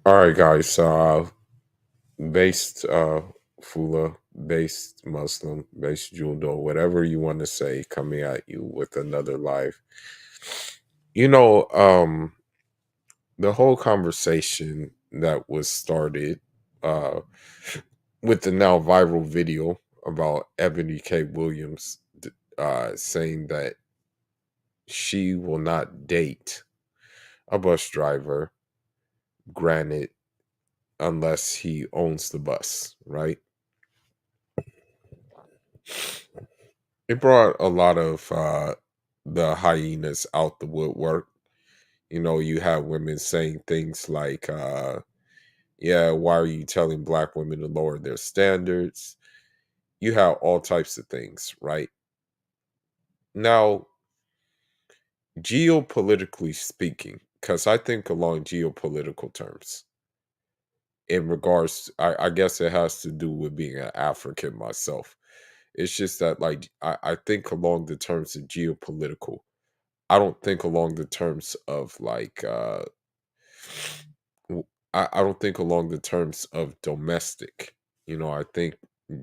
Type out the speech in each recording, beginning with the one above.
All right, guys. Based Fula, based Muslim, based Judo, whatever you want to say, coming at you with another live. You know, the whole conversation that was started uh, with the now viral video about Ebony K. Williams saying that she will not date a bus driver, granted, unless he owns the bus, right? It brought a lot of the hyenas out the woodwork. You know, you have women saying things like, yeah, why are you telling black women to lower their standards? You have all types of things, right? Now, geopolitically speaking, because I think along geopolitical terms, in regards, I guess it has to do with being an African myself. It's just that, like, I think along the terms of geopolitical, I don't think along the terms of like I don't think along the terms of domestic. I think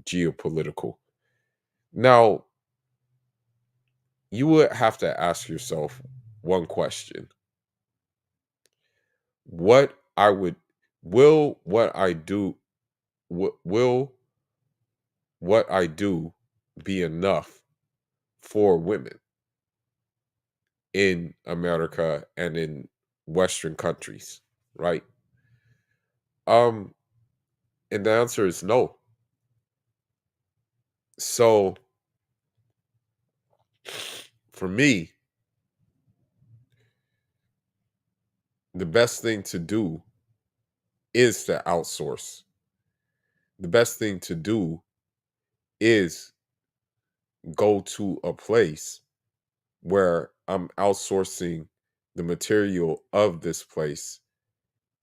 geopolitical. Now, you would have to ask yourself one question. What I would will what I do will what I do be enough for women in America and in Western countries, right? Um and the answer is no. So for me, the best thing to do is to outsource. The best thing to do is go to a place where I'm outsourcing the material of this place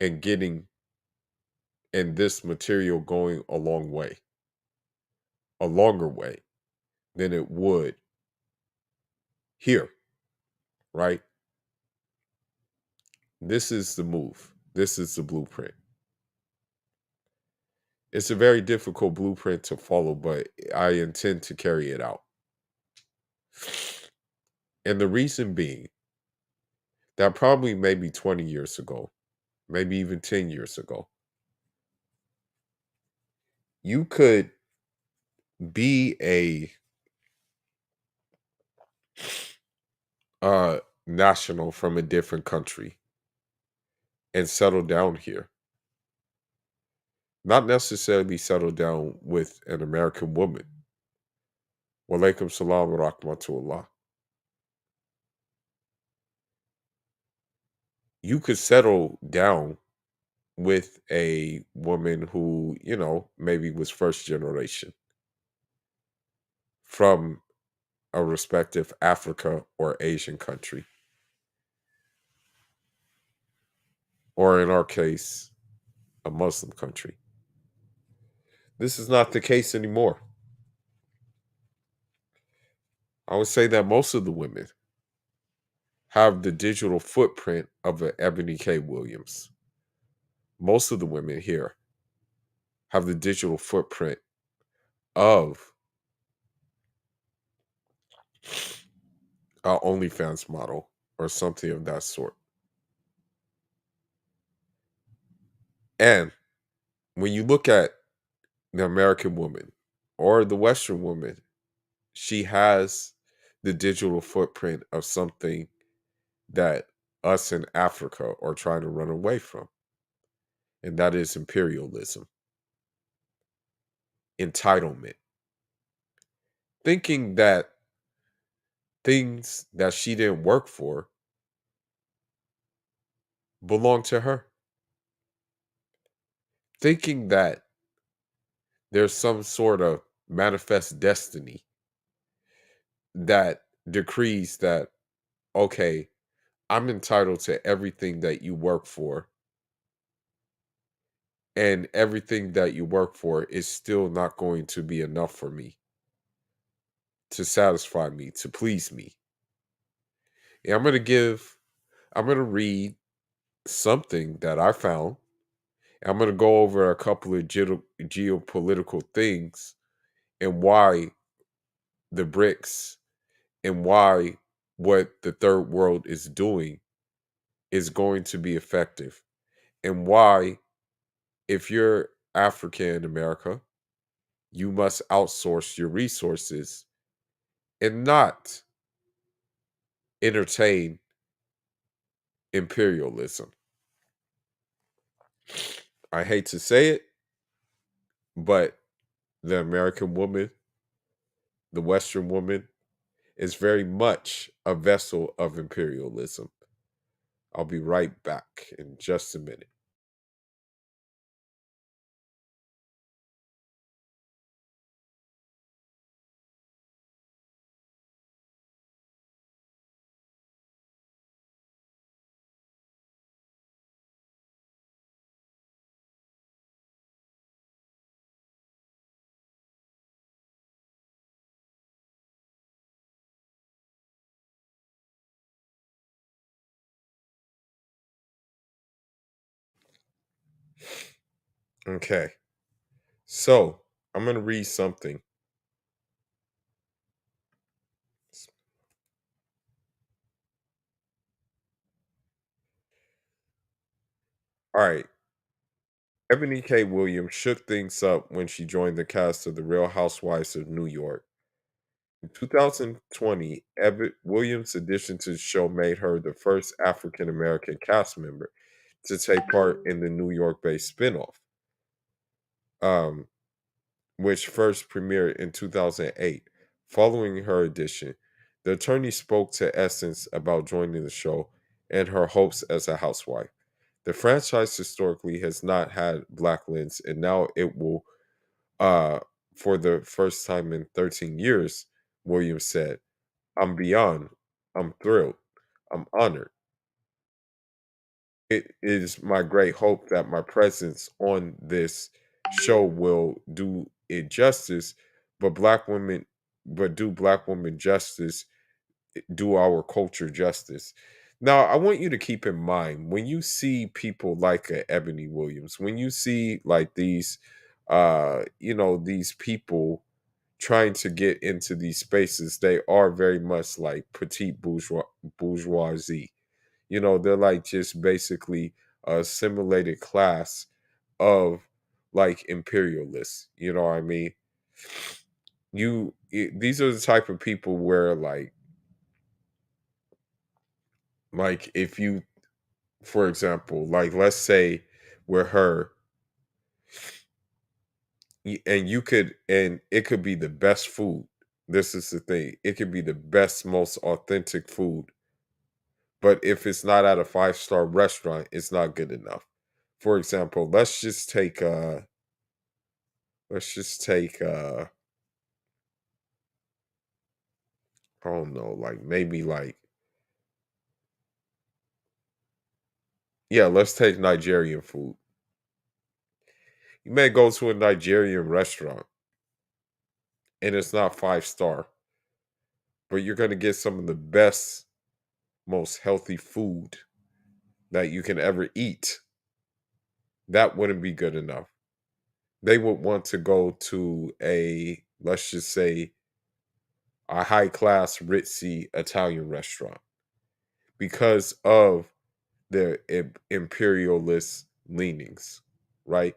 and getting and this material going a longer way than it would here, right? This is the move. This is the blueprint. It's a very difficult blueprint to follow, but I intend to carry it out. And the reason being that probably maybe 20 years ago, maybe even 10 years ago, you could be a national from a different country and settle down here. Not necessarily settle down with an American woman. Walaikum salam wa rahmatullah. You could settle down with a woman who, maybe was first generation from a respective Africa or Asian country, or in our case, a Muslim country. This is not the case anymore. I would say that most of the women have the digital footprint of an Ebony K. Williams. Most of the women here have the digital footprint of a OnlyFans model or something of that sort. And when you look at the American woman or the Western woman, she has the digital footprint of something that us in Africa are trying to run away from, and that is imperialism, entitlement, thinking that things that she didn't work for belong to her, thinking that there's some sort of manifest destiny that decrees that, okay, I'm entitled to everything that you work for, and everything that you work for is still not going to be enough for me to satisfy me, to please me. And I'm going to read something that I found I'm going to go over a couple of geopolitical things and why the BRICS and why what the third world is doing is going to be effective, and why, if you're African in America, you must outsource your resources and not entertain imperialism. I hate to say it, but the American woman, the Western woman, is very much a vessel of imperialism. I'll be right back in just a minute. Okay, so I'm going to read something. All right. Ebony K. Williams shook things up when she joined the cast of The Real Housewives of New York. In 2020, Williams' addition to the show made her the first African American cast member to take part in the New York based spinoff, um, which first premiered in 2008. Following her addition, the attorney spoke to Essence about joining the show and her hopes as a housewife. The franchise historically has not had black lens, and now it will uh, for the first time in 13 years, Williams said. I'm beyond. I'm thrilled. I'm honored. It is my great hope that my presence on this show will do it justice, but do black women justice, do our culture justice. Now, I want you to keep in mind when you see people like Ebony Williams, when you see like these, these people trying to get into these spaces, they are very much like petite bourgeoisie. They're like just basically a simulated class of like imperialists. You know what I mean? These are the type of people where like if you, for example, like let's say we're her, and it could be the best food. This is the thing. It could be the best, most authentic food. But if it's not at a five-star restaurant, it's not good enough. For example, let's just take I don't know, like maybe like, yeah, let's take Nigerian food. You may go to a Nigerian restaurant and it's not five-star, but you're going to get some of the best, most healthy food that you can ever eat. That wouldn't be good enough. They would want to go to let's just say, a high class, ritzy Italian restaurant because of their imperialist leanings, right?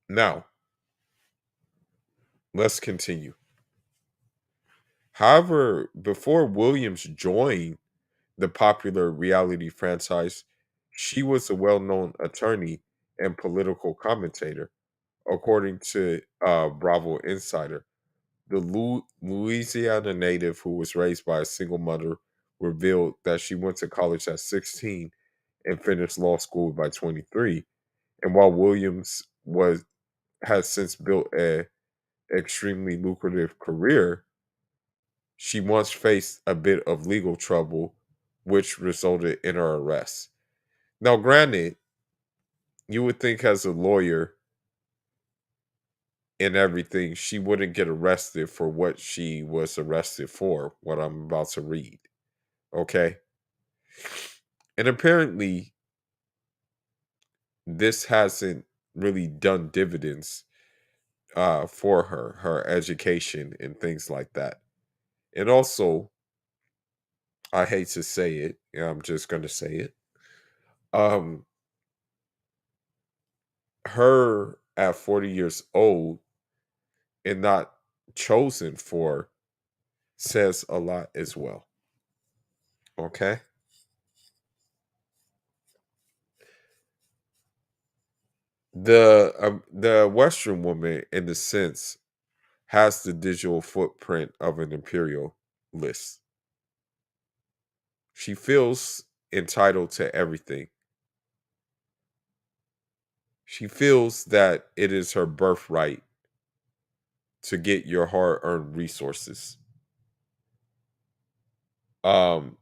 Now, let's continue. However, before Williams joined the popular reality franchise, she was a well known attorney and political commentator, according to Bravo Insider. The Louisiana native who was raised by a single mother revealed that she went to college at 16 and finished law school by 23. And while Williams was has since built a extremely lucrative career, she once faced a bit of legal trouble, which resulted in her arrest. Now, granted, you would think as a lawyer and everything, she wouldn't get arrested for what she was arrested for, what I'm about to read. Okay. And apparently, this hasn't really done dividends for her education and things like that. And also, I hate to say it, and I'm just going to say it. Um, her at 40 years old and not chosen for says a lot as well. Okay. The Western woman, in the sense, has the digital footprint of an imperialist. She feels entitled to everything. She feels that it is her birthright to get your hard-earned resources. Um,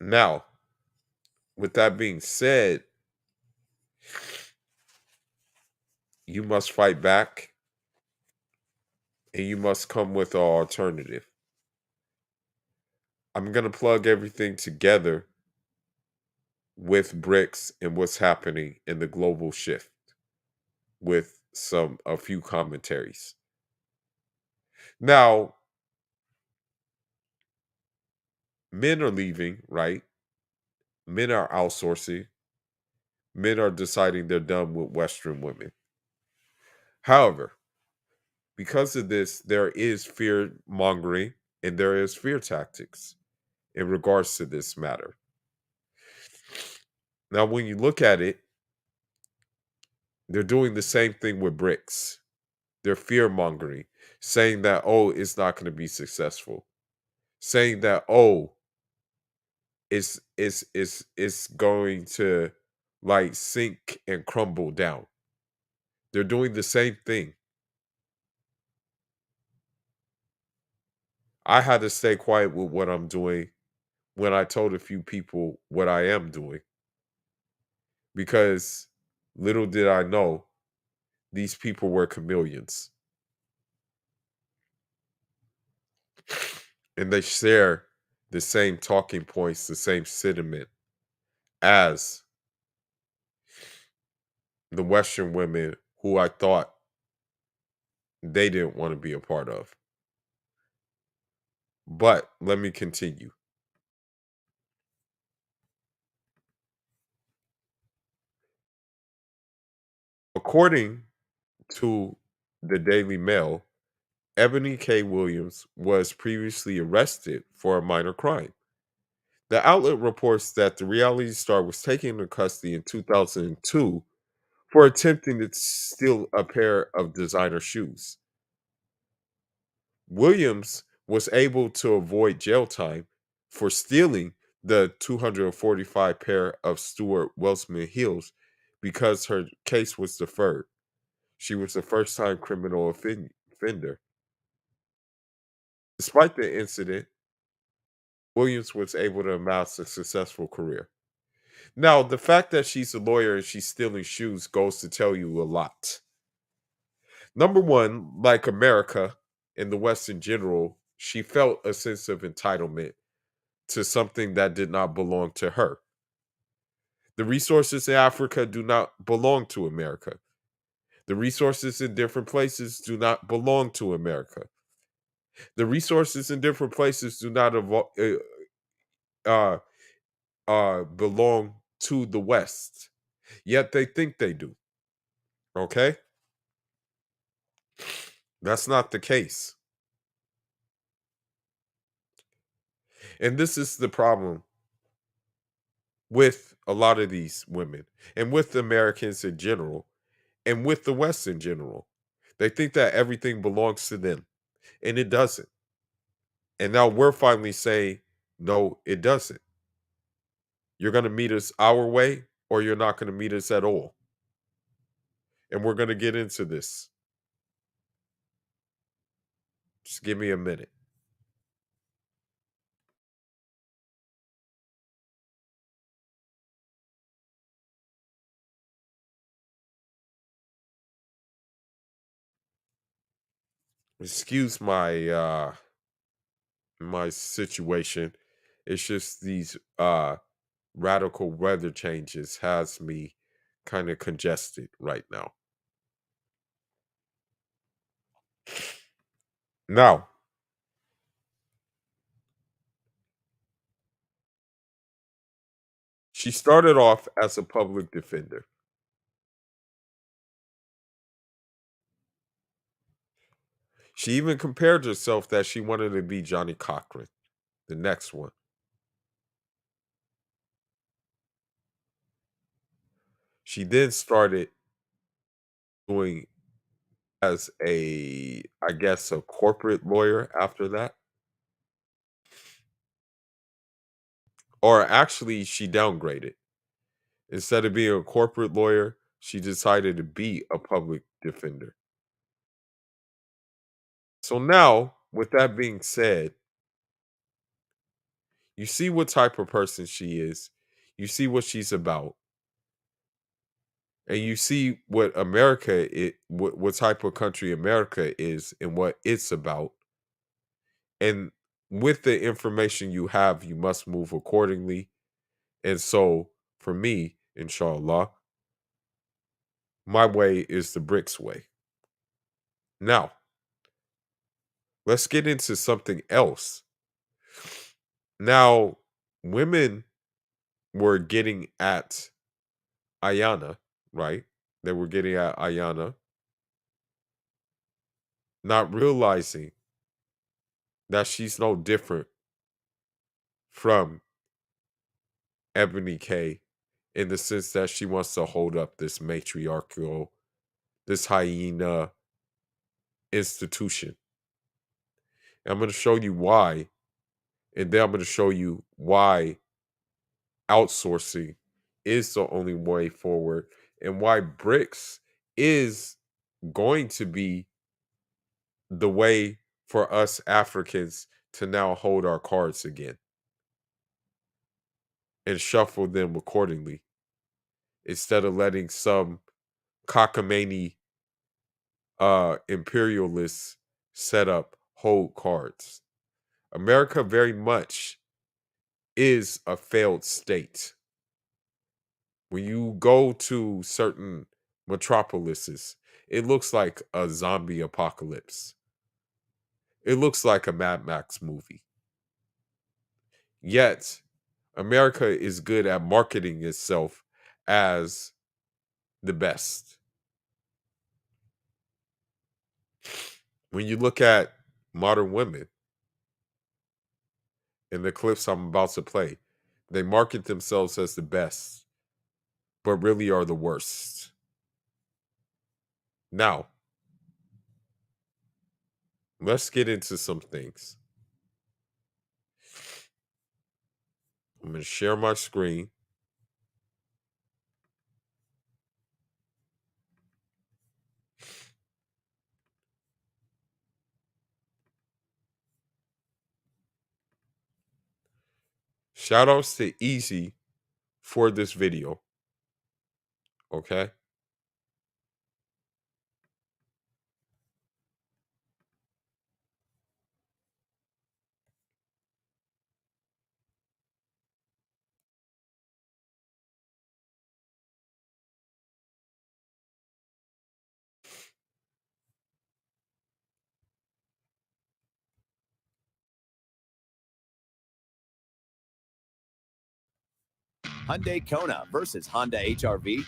Now, with that being said, you must fight back and you must come with an alternative. I'm going to plug everything together with BRICS and what's happening in the global shift with a few commentaries. Now, men are leaving, right? Men are outsourcing. Men are deciding they're done with Western women. However, because of this, there is fear mongering and there is fear tactics in regards to this matter. Now, when you look at it, they're doing the same thing with BRICS. They're fear mongering, saying that, oh, it's not going to be successful, saying that, oh, it's going to like sink and crumble down. They're doing the same thing. I had to stay quiet with what I'm doing when I told a few people what I am doing because little did I know these people were chameleons and they share the same talking points, the same sentiment as the Western women who I thought they didn't want to be a part of. But let me continue. According to the Daily Mail, Ebony K. Williams was previously arrested for a minor crime. The outlet reports that the reality star was taken into custody in 2002 for attempting to steal a pair of designer shoes. Williams was able to avoid jail time for stealing the 245 pair of Stuart Welsman heels because her case was deferred. She was a first time criminal offender. Despite the incident, Williams was able to amass a successful career. Now, the fact that she's a lawyer and she's stealing shoes goes to tell you a lot. Number one, like America and the West in general, she felt a sense of entitlement to something that did not belong to her. The resources in Africa do not belong to America. The resources in different places do not belong to America. The resources in different places do not uh, belong to the West. Yet they think they do. Okay? That's not the case. And this is the problem with a lot of these women and with Americans in general and with the West in general. They think that everything belongs to them, and it doesn't. And now we're finally saying, no, it doesn't. You're going to meet us our way, or you're not going to meet us at all. And we're going to get into this. Just give me a minute. Excuse my my situation. It's just these radical weather changes has me kind of congested right now. Now, she started off as a public defender. She even compared herself that she wanted to be Johnny Cochran, the next one. She then started doing as I guess, a corporate lawyer after that. Or actually, she downgraded. Instead of being a corporate lawyer, she decided to be a public defender. So now, with that being said, you see what type of person she is, you see what she's about, and you see what what type of country America is and what it's about. And with the information you have, you must move accordingly. And so, for me, inshallah, my way is the BRICS way. Now, let's get into something else. Now, women were getting at Ayana, right? They were getting at Ayana, not realizing that she's no different from Ebony K in the sense that she wants to hold up this matriarchal, this hyena institution. And I'm going to show you why. And then I'm going to show you why outsourcing is the only way forward and why BRICS is going to be the way for us Africans to now hold our cards again and shuffle them accordingly instead of letting some cockamamie imperialists set up hold cards. America very much is a failed state. When you go to certain metropolises, it looks like a zombie apocalypse. It looks like a Mad Max movie. Yet, America is good at marketing itself as the best. When you look at modern women in the clips I'm about to play, they market themselves as the best, but really are the worst. Now, let's get into some things. I'm going to share my screen. Shout outs to Easy for this video. Okay. Hyundai Kona versus Honda HR-V.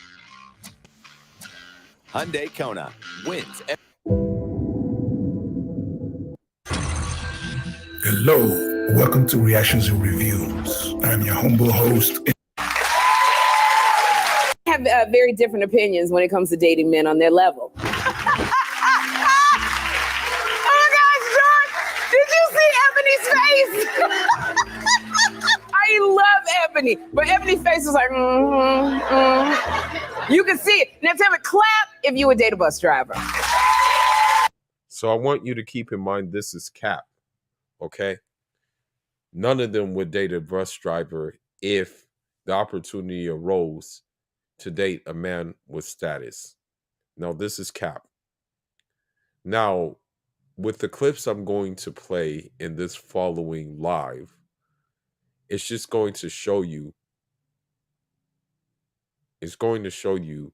Hyundai Kona wins. Hello, welcome to Reactions and Reviews. I'm your humble host. I have very different opinions when it comes to dating men on their level. Oh my gosh, George! Did you see Ebony's face? I love Ebony, but Ebony's face was like, You can see it. Now tell me, clap if you would date a bus driver. So I want you to keep in mind this is cap. Okay. None of them would date a bus driver if the opportunity arose to date a man with status. Now, this is cap. Now, with the clips I'm going to play in this following live, it's just going to show you, it's going to show you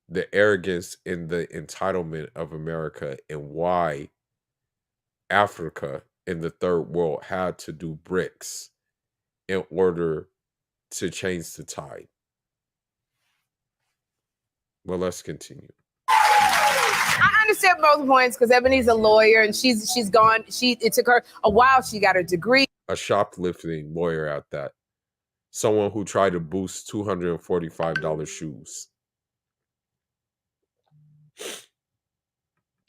the arrogance and the entitlement of America and why Africa and the third world had to do BRICS in order to change the tide. Well, let's continue. I understand both points because Ebony's a lawyer and she's gone. It took her a while. She got her degree. A shoplifting lawyer at that. Someone who tried to boost $245 shoes.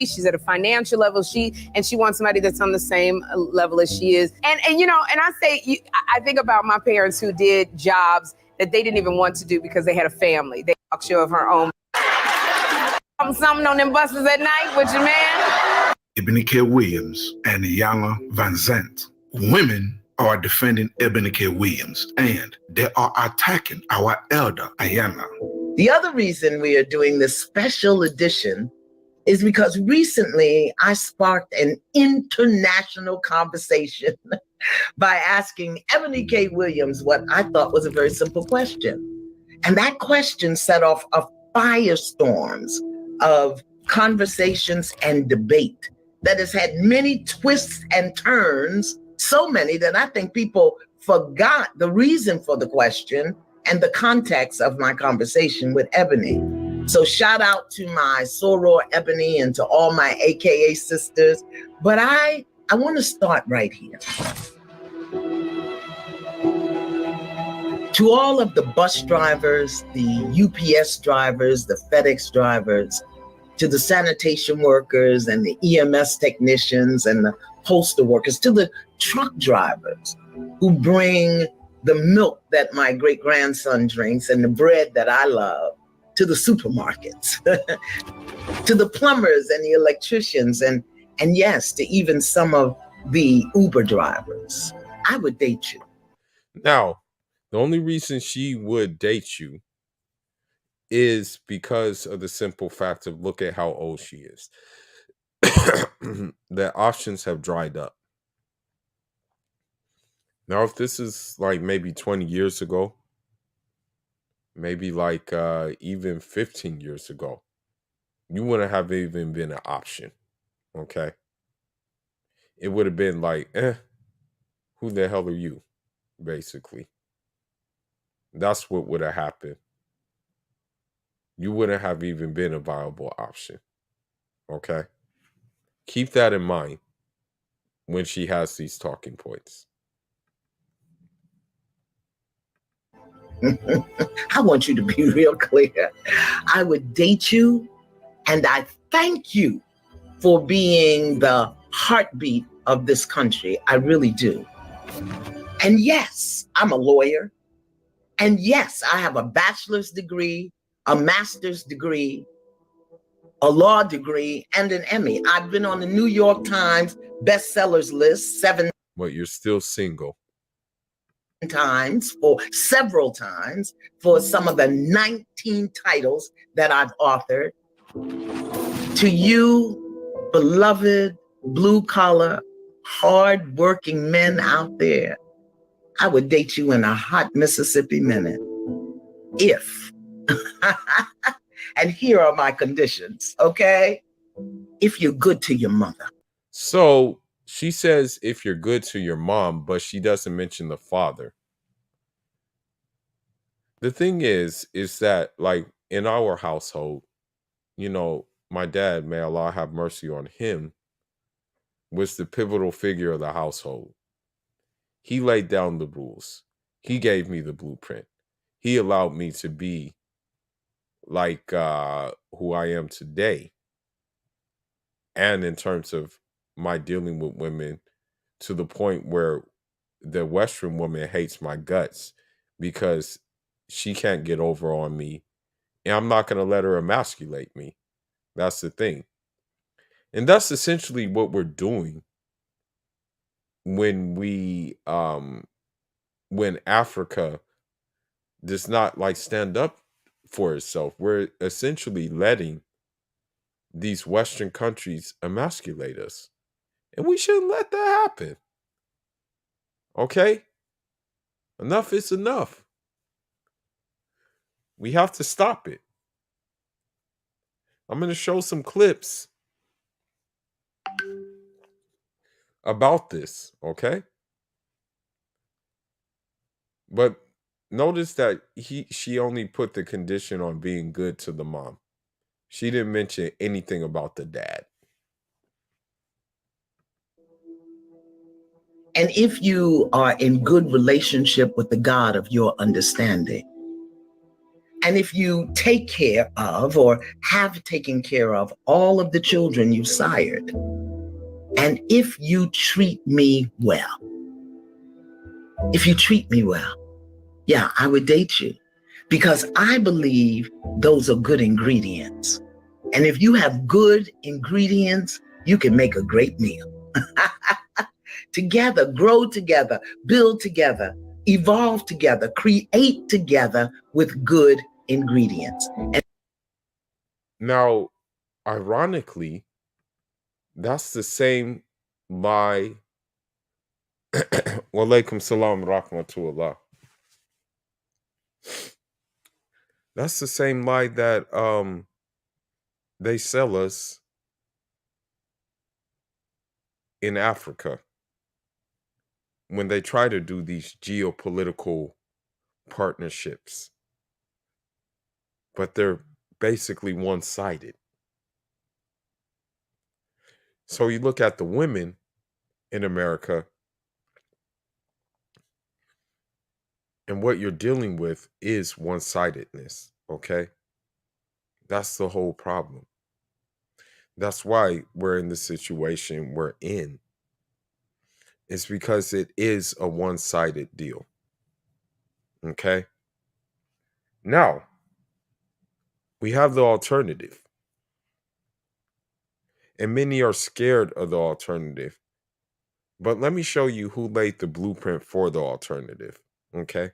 She's at a financial level. She wants somebody that's on the same level as she is. And you know, and I think about my parents who did jobs that they didn't even want to do because they had a family. They talk show of her own. Something on them buses at night with your man. Ebony K. Williams and Iyanla Vanzant. Women are defending Ebony K. Williams and they are attacking our elder Iyanla. The other reason we are doing this special edition is because recently I sparked an international conversation by asking Ebony K. Williams what I thought was a very simple question. And that question set off a firestorms of conversations and debate that has had many twists and turns, so many that I think people forgot the reason for the question and the context of my conversation with Ebony. So shout out to my soror Ebony and to all my AKA sisters. But I want to start right here. To all of the bus drivers, the UPS drivers, the FedEx drivers, to the sanitation workers and the EMS technicians and the postal workers, to the truck drivers who bring the milk that my great-grandson drinks and the bread that I love to the supermarkets, to the plumbers and the electricians, and yes, to even some of the Uber drivers. I would date you. Now, the only reason she would date you is because of the simple fact of look at how old she is. The options have dried up. Now, if this is like maybe 20 years ago, maybe like even 15 years ago, you wouldn't have even been an option, okay? It would have been like, who the hell are you, basically? That's what would have happened. You wouldn't have even been a viable option, okay? Keep that in mind when she has these talking points. I want you to be real clear. I would date you, and I thank you for being the heartbeat of this country. I really do. And yes, I'm a lawyer. And yes, I have a bachelor's degree, a master's degree, a law degree, and an Emmy. I've been on the New York Times bestsellers list 7 But you're still single. times, for several times, for some of the 19 titles that I've authored. To you, beloved blue-collar, hard-working men out there, I would date you in a hot Mississippi minute. If. And here are my conditions, okay? If you're good to your mother. So she says if you're good to your mom, but she doesn't mention the father. The thing is that like in our household, you know, my dad, may Allah have mercy on him, was the pivotal figure of the household. He laid down the rules. He gave me the blueprint. He allowed me to be like who I am today. And in terms of my dealing with women, to the point where the Western woman hates my guts because she can't get over on me. And I'm not going to let her emasculate me. That's the thing. And that's essentially what we're doing when we when Africa does not like stand up for itself. We're essentially letting these Western countries emasculate us. And we shouldn't let that happen. Okay? Enough is enough. We have to stop it. I'm going to show some clips about this, okay? But notice that she only put the condition on being good to the mom. She didn't mention anything about the dad. And if you are in good relationship with the God of your understanding, and if you take care of or have taken care of all of the children you sired, and if you treat me well, yeah, I would date you, because I believe those are good ingredients. And if you have good ingredients, you can make a great meal. Together, grow together, build together, evolve together, create together with good ingredients. Now, ironically, that's the same lie. Walaikum salam rahmatullah. That's the same lie that they sell us in Africa when they try to do these geopolitical partnerships. But they're basically one-sided. So you look at the women in America, and what you're dealing with is one-sidedness, okay? That's the whole problem. That's why we're in the situation we're in. It's because it is a one-sided deal, okay? Now, we have the alternative. And many are scared of the alternative. But let me show you who laid the blueprint for the alternative, okay?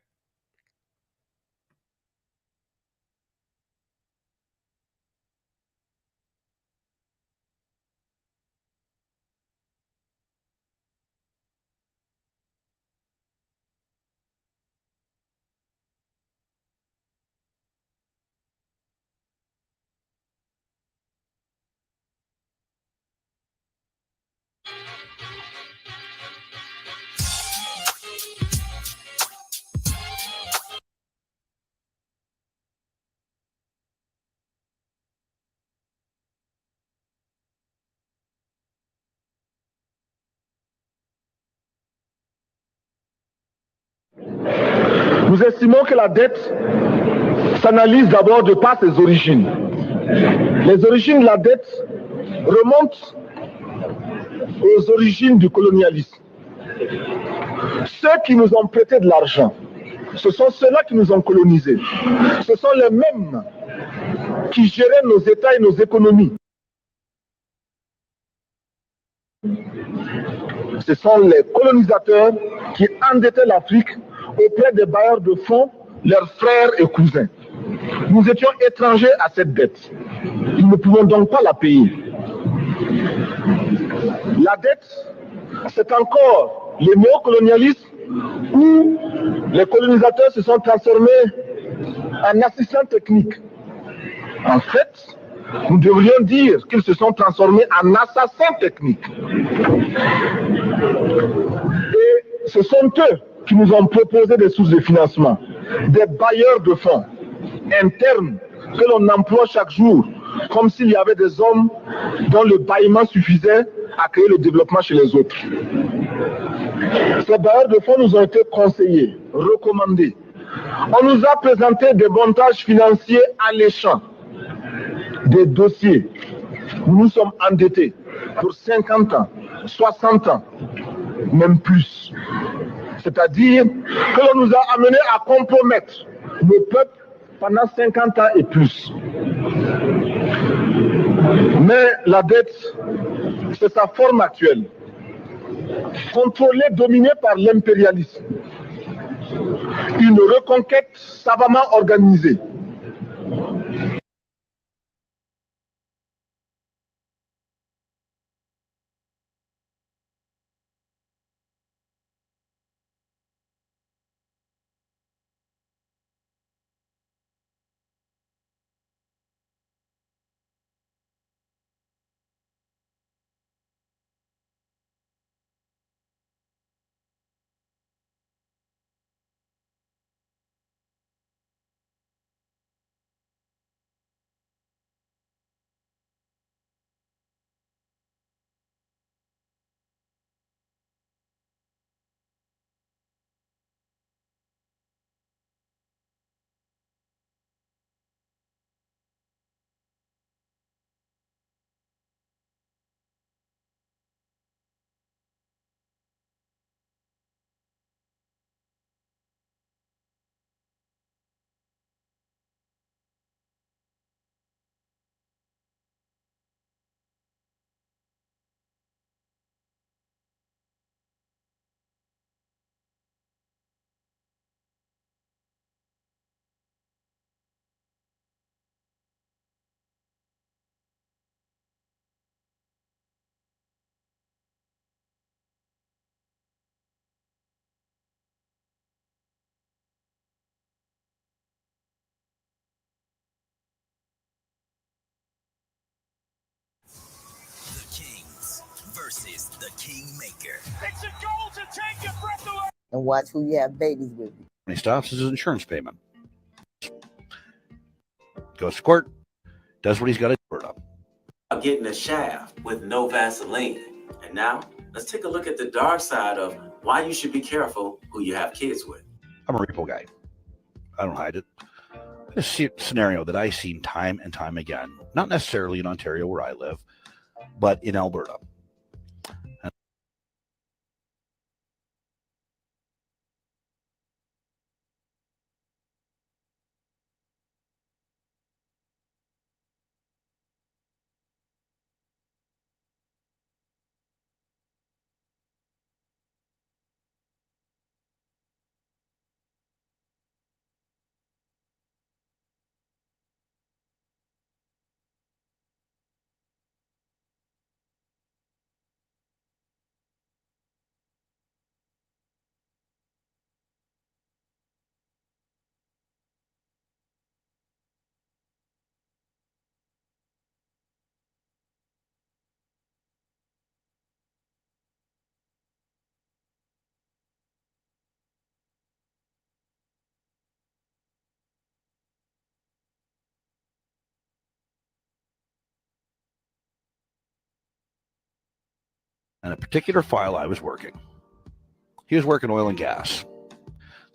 Nous estimons que la dette s'analyse d'abord de par ses origines. Les origines de la dette remontent aux origines du colonialisme. Ceux qui nous ont prêté de l'argent, ce sont ceux-là qui nous ont colonisés. Ce sont les mêmes qui géraient nos États et nos économies. Ce sont les colonisateurs qui endettaient l'Afrique auprès des bailleurs de fonds, leurs frères et cousins. Nous étions étrangers à cette dette. Nous ne pouvons donc pas la payer. La dette, c'est encore le néocolonialisme où les colonisateurs se sont transformés en assistants techniques. En fait, nous devrions dire qu'ils se sont transformés en assassins techniques. Et ce sont eux qui nous ont proposé des sources de financement, des bailleurs de fonds internes que l'on emploie chaque jour, comme s'il y avait des hommes dont le bâillement suffisait à créer le développement chez les autres. Ces bailleurs de fonds nous ont été conseillés, recommandés. On nous a présenté des montages financiers alléchants, des dossiers. Nous nous sommes endettés pour 50 ans, 60 ans, même plus. C'est-à-dire que l'on nous a amenés à compromettre nos peuples pendant 50 ans et plus. Mais la dette, c'est sa forme actuelle. Contrôlée, dominée par l'impérialisme. Une reconquête savamment organisée. versus the Kingmaker. It's a goal to take your breath away. And watch who you have babies with. When he stops, is his insurance payment. Goes to court, does what he's got to do. Getting a shaft with no Vaseline. And now, let's take a look at the dark side of why you should be careful who you have kids with. I'm a repo guy. I don't hide it. This scenario that I've seen time and time again, not necessarily in Ontario where I live, but in Alberta. And a particular file I was working. He was working oil and gas.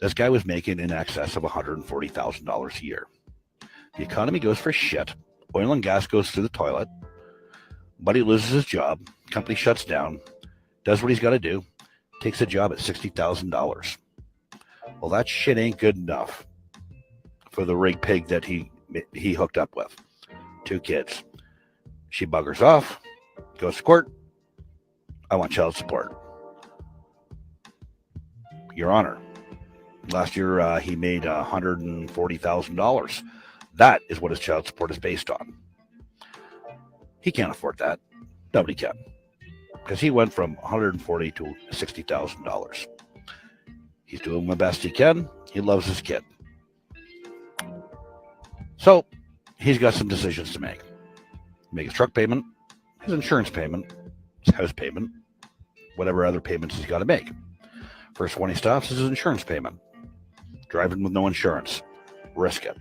This guy was making in excess of $140,000 a year. The economy goes for shit. Oil and gas goes through the toilet. Buddy loses his job. Company shuts down. Does what he's got to do. Takes a job at $60,000. Well, that shit ain't good enough for the rig pig that he hooked up with. 2 kids. She buggers off. Goes to court. I want child support. Your Honor, last year he made $140,000. That is what his child support is based on. He can't afford that. Nobody can. Because he went from $140,000 to $60,000. He's doing the best he can. He loves his kid. So he's got some decisions to make. Make his truck payment, his insurance payment, his house payment, whatever other payments he's got to make. First one he stops is his insurance payment. Driving with no insurance. Risk it.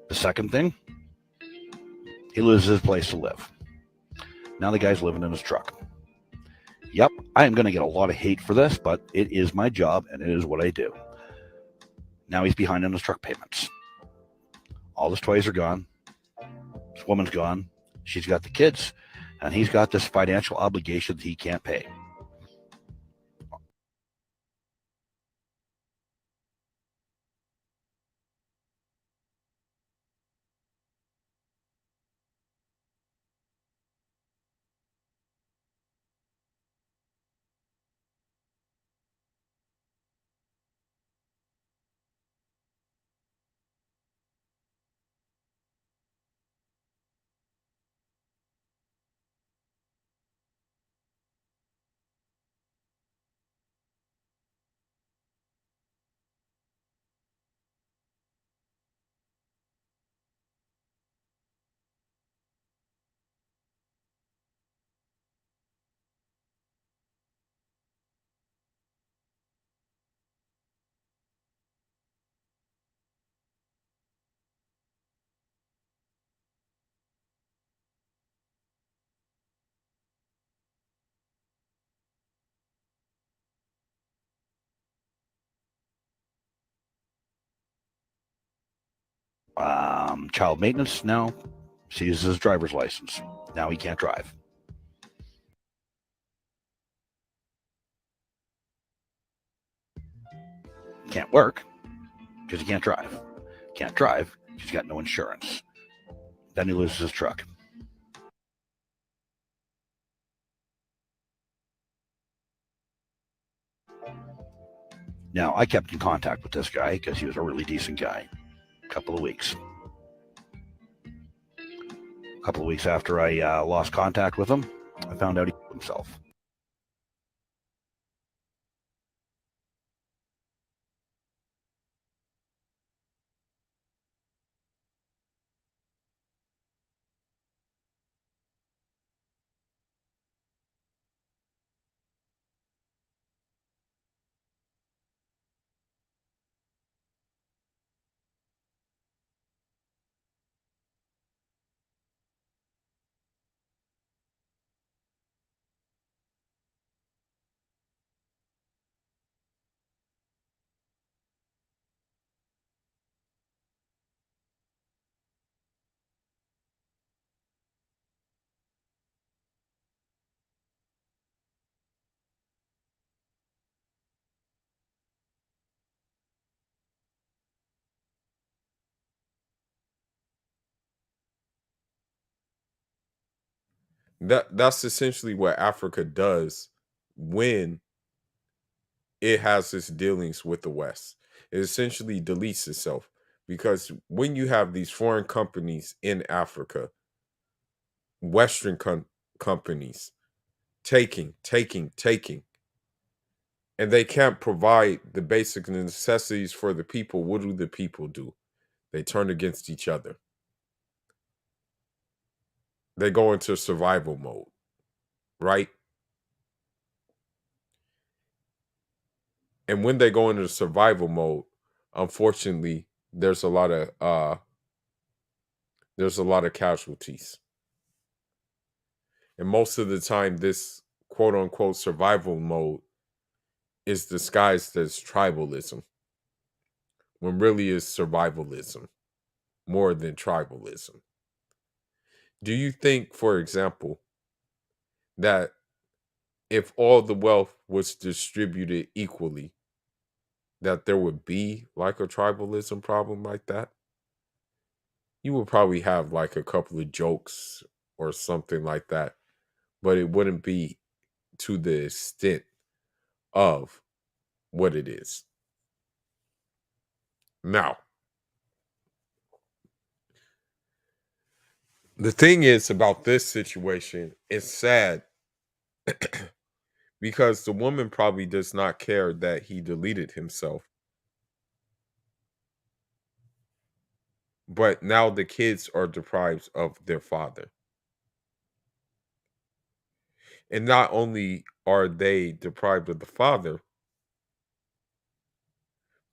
The second thing, he loses his place to live. Now the guy's living in his truck. Yep, I am going to get a lot of hate for this, but it is my job and it is what I do. Now he's behind on his truck payments. All his toys are gone. This woman's gone. She's got the kids, and he's got this financial obligation that he can't pay. Child maintenance now seizes his driver's license. Now he can't drive. Can't work because he can't drive. Can't drive because he's got no insurance. Then he loses his truck. Now, I kept in contact with this guy because he was a really decent guy. A couple of weeks after I lost contact with him, I found out he himself. That's essentially what Africa does when it has its dealings with the West. It essentially deletes itself because when you have these foreign companies in Africa, Western companies taking, and they can't provide the basic necessities for the people, what do the people do? They turn against each other. They go into survival mode, right? And when they go into survival mode, unfortunately, there's a lot of casualties. And most of the time, this quote unquote survival mode is disguised as tribalism, when really is survivalism more than tribalism. Do you think, for example, that if all the wealth was distributed equally, that there would be like a tribalism problem like that? You would probably have like a couple of jokes or something like that, but it wouldn't be to the extent of what it is now. The thing is about this situation, it's sad because the woman probably does not care that he deleted himself. But now the kids are deprived of their father. And not only are they deprived of the father,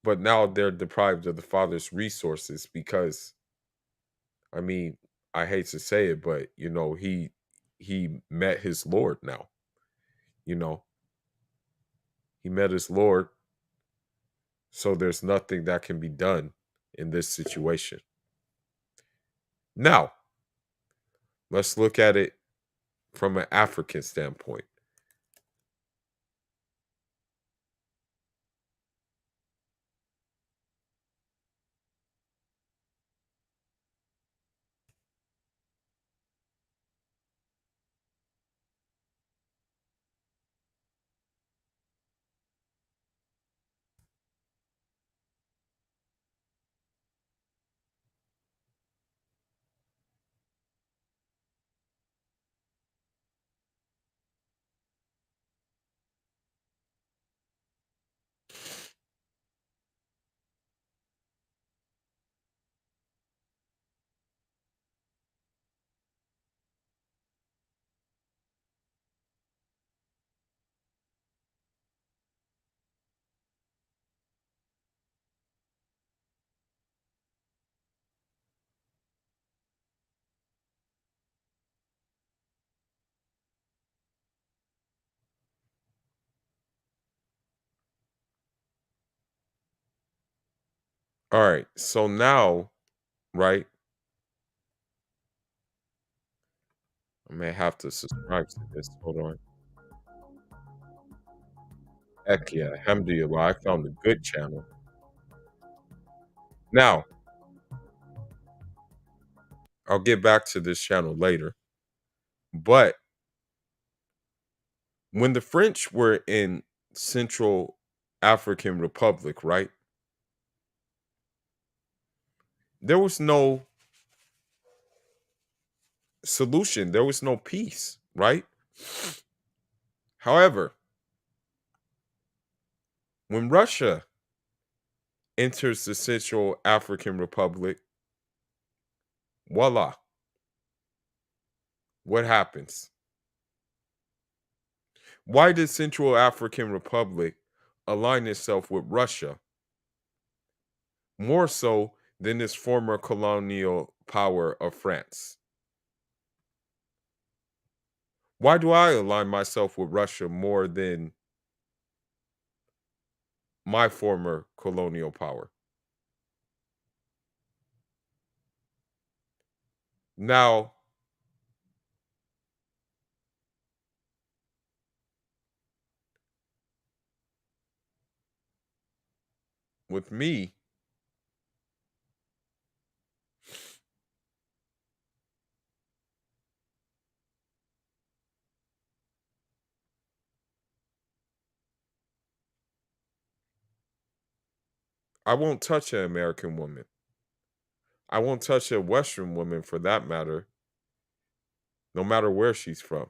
but now they're deprived of the father's resources because, I mean, I hate to say it, but he met his Lord now. You know, he met his Lord, so there's nothing that can be done in this situation. Now, let's look at it from an African standpoint. All right, so now, right, I may have to subscribe to this. Hold on. Heck yeah, alhamdulillah, I found a good channel. Now, I'll get back to this channel later. But when the French were in Central African Republic, right? There was no solution. There was no peace, right? However, when Russia enters the Central African Republic, voila, what happens? Why did Central African Republic align itself with Russia more so than its former colonial power of France? Why do I align myself with Russia more than my former colonial power? Now, with me, I won't touch an American woman. I won't touch a Western woman for that matter, no matter where she's from.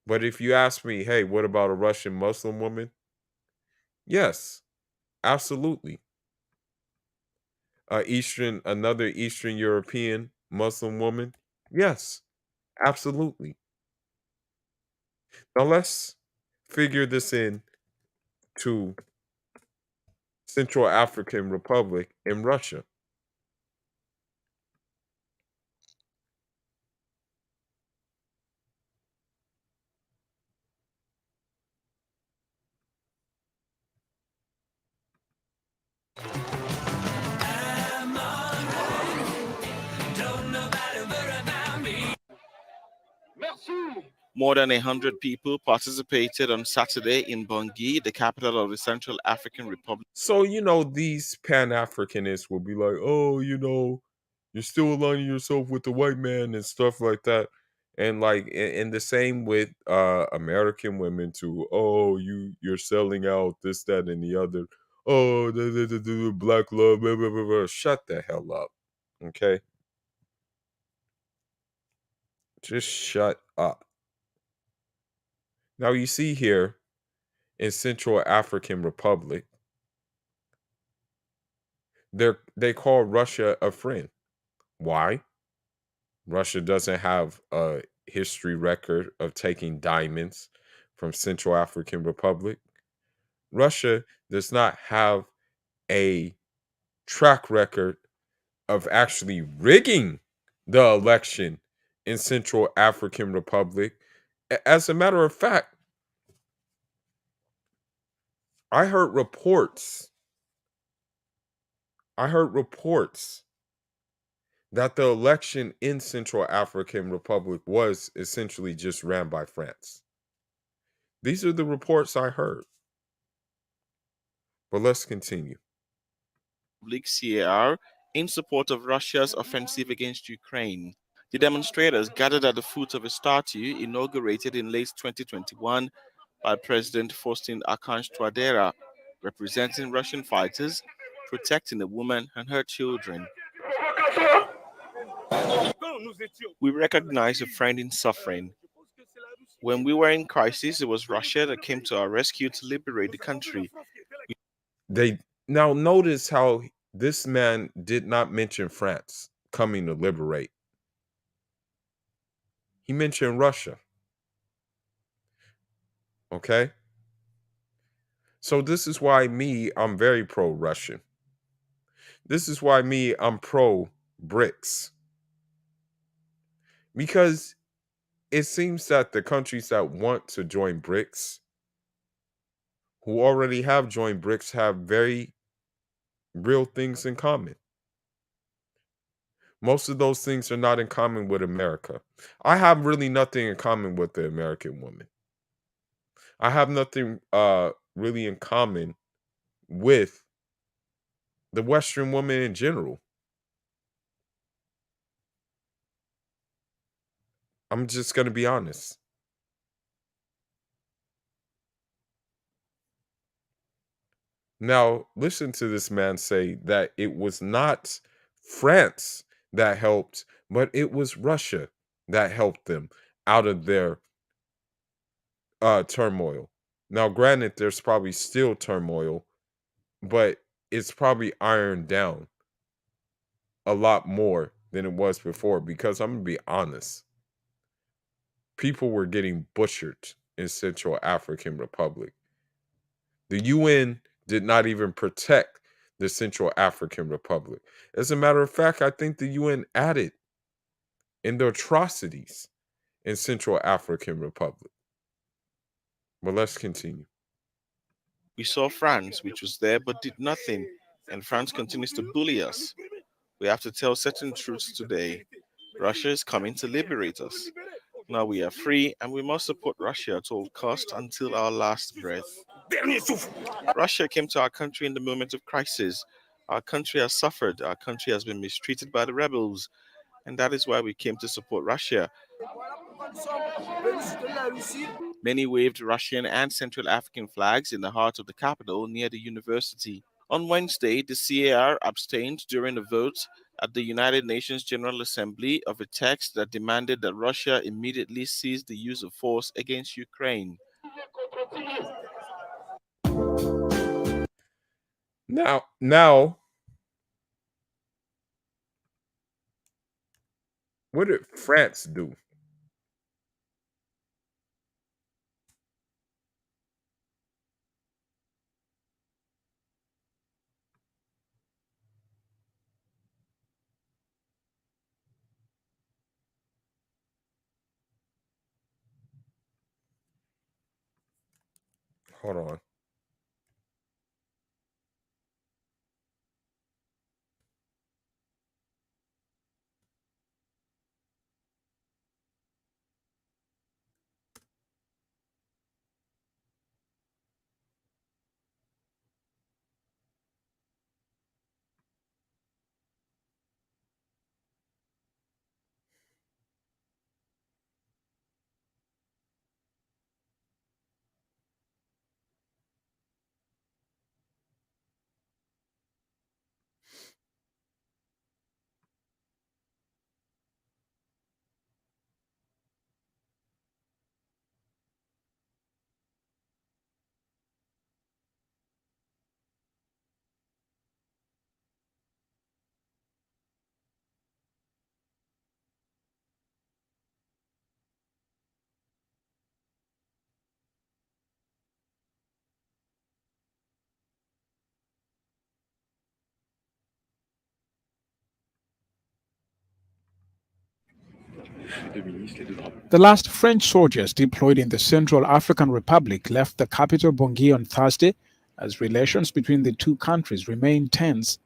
But if you ask me, hey, what about a Russian Muslim woman? Yes, absolutely. Another Eastern European Muslim woman? Yes, absolutely. Now let's figure this in to Central African Republic and Russia. More than 100 people participated on Saturday in Bangui, the capital of the Central African Republic. So, these Pan-Africanists will be like, oh, you're still aligning yourself with the white man and stuff like that. And like, and the same with American women too. Oh, you're selling out this, that, and the other. Oh, the black love, blah, blah, blah, blah. Shut the hell up. Okay? Just shut up. Now you see here in Central African Republic, they call Russia a friend. Why? Russia doesn't have a history record of taking diamonds from Central African Republic. Russia does not have a track record of actually rigging the election in Central African Republic. As a matter of fact, I heard reports that the election in Central African Republic was essentially just ran by France. These are the reports I heard. But let's continue. CAR in support of Russia's offensive against Ukraine. The demonstrators gathered at the foot of a statue inaugurated in late 2021 by President Faustin Archange Touadera, representing Russian fighters protecting a woman and her children. We recognize a friend in suffering. When we were in crisis, it was Russia that came to our rescue to liberate the country. Now notice how this man did not mention France coming to liberate. He mentioned Russia. Okay? So this is why I'm very pro-Russian. This is why I'm pro-BRICS. Because it seems that the countries that want to join BRICS, who already have joined BRICS, have very real things in common. Most of those things are not in common with America. I have really nothing in common with the American woman. I have nothing really in common with the Western woman in general. I'm just going to be honest. Now, listen to this man say that it was not France that helped, but it was Russia that helped them out of their turmoil. Now, granted, there's probably still turmoil, but it's probably ironed down a lot more than it was before, because I'm gonna be honest, people were getting butchered in Central African Republic. The UN did not even protect the Central African Republic. As a matter of fact, I think the UN added in the atrocities in Central African Republic. But let's continue. We saw France, which was there but did nothing, and France continues to bully us. We have to tell certain truths today. Russia is coming to liberate us. Now we are free, and we must support Russia at all costs until our last breath. Russia came to our country in the moment of crisis. Our country has suffered. Our country has been mistreated by the rebels, and that is why we came to support Russia. Many waved Russian and Central African flags in the heart of the capital near the university. On Wednesday, the CAR abstained during a vote at the United Nations General Assembly of a text that demanded that Russia immediately cease the use of force against Ukraine. Now, what did France do? Hold on. The last French soldiers deployed in the Central African Republic left the capital Bangui on Thursday as relations between the two countries remain tense.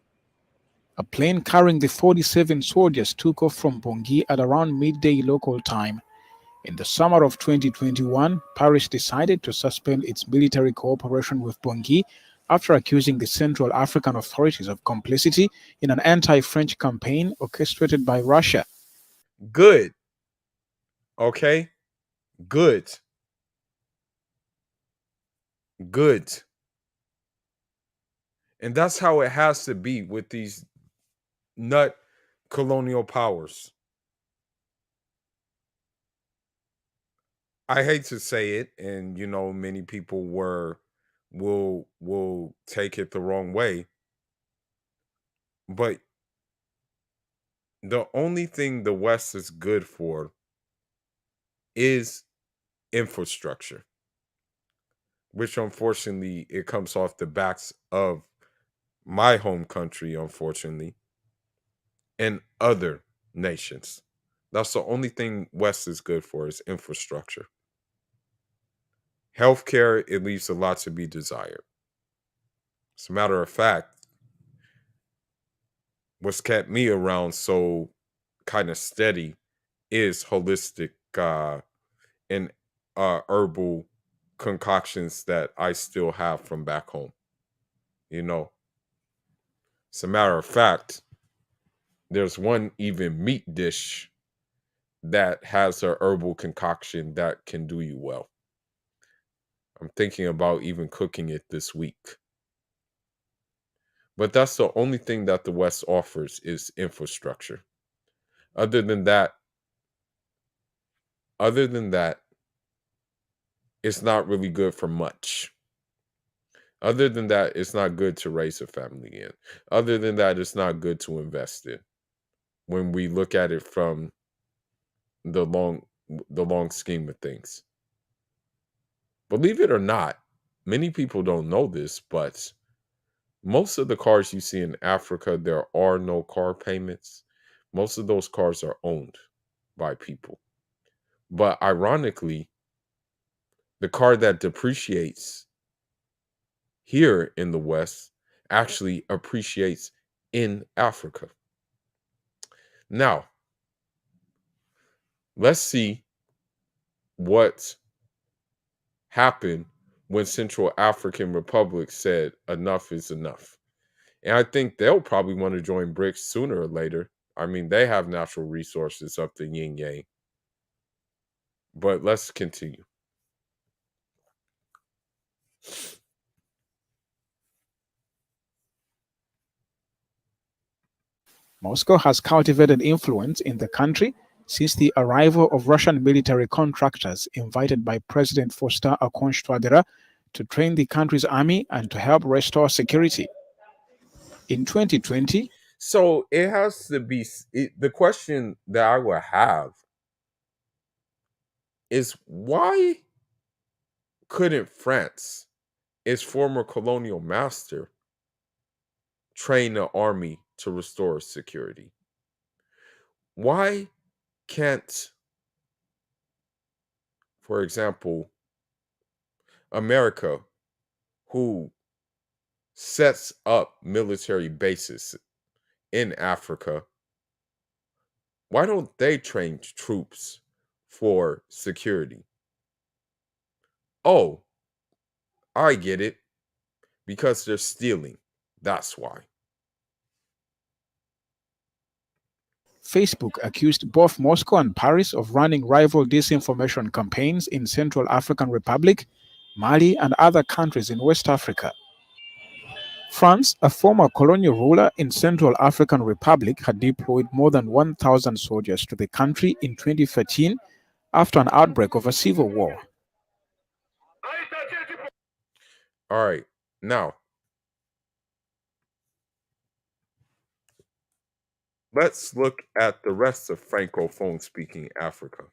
A plane carrying the 47 soldiers took off from Bangui at around midday local time. In the summer of 2021, Paris decided to suspend its military cooperation with Bangui after accusing the Central African authorities of complicity in an anti-French campaign orchestrated by Russia. Good. Okay? Good. Good. And that's how it has to be with these nut colonial powers. I hate to say it, and many people will take it the wrong way. But the only thing the West is good for is infrastructure, which unfortunately it comes off the backs of my home country, unfortunately, and other nations. That's the only thing West is good for, is infrastructure. Healthcare, it leaves a lot to be desired. As a matter of fact, what's kept me around so kind of steady is holistic and herbal concoctions that I still have from back home. As a matter of fact, there's one even meat dish that has a herbal concoction that can do you well. I'm thinking about even cooking it this week. But that's the only thing that the West offers, is infrastructure. Other than that, it's not really good for much. Other than that, it's not good to raise a family in. Other than that, it's not good to invest in. When we look at it from the long scheme of things. Believe it or not, many people don't know this, but most of the cars you see in Africa, there are no car payments. Most of those cars are owned by people. But ironically, the car that depreciates here in the West actually appreciates in Africa. Now, let's see what happened when Central African Republic said enough is enough. And I think they'll probably want to join BRICS sooner or later. I mean, they have natural resources up the yin yang. But let's continue. Moscow has cultivated influence in the country since the arrival of Russian military contractors invited by President Faustin-Archange Touadéra to train the country's army and to help restore security. In 2020, so it has to be the question that I would have is why couldn't France, its former colonial master, train the army to restore security? Why can't, for example, America, who sets up military bases in Africa, why don't they train troops for security? Oh, I get it. Because they're stealing. That's why. Facebook accused both Moscow and Paris of running rival disinformation campaigns in Central African Republic, Mali, and other countries in West Africa. France, a former colonial ruler in Central African Republic, had deployed more than 1,000 soldiers to the country in 2013 after an outbreak of a civil war. All right, now, let's look at the rest of Francophone-speaking Africa.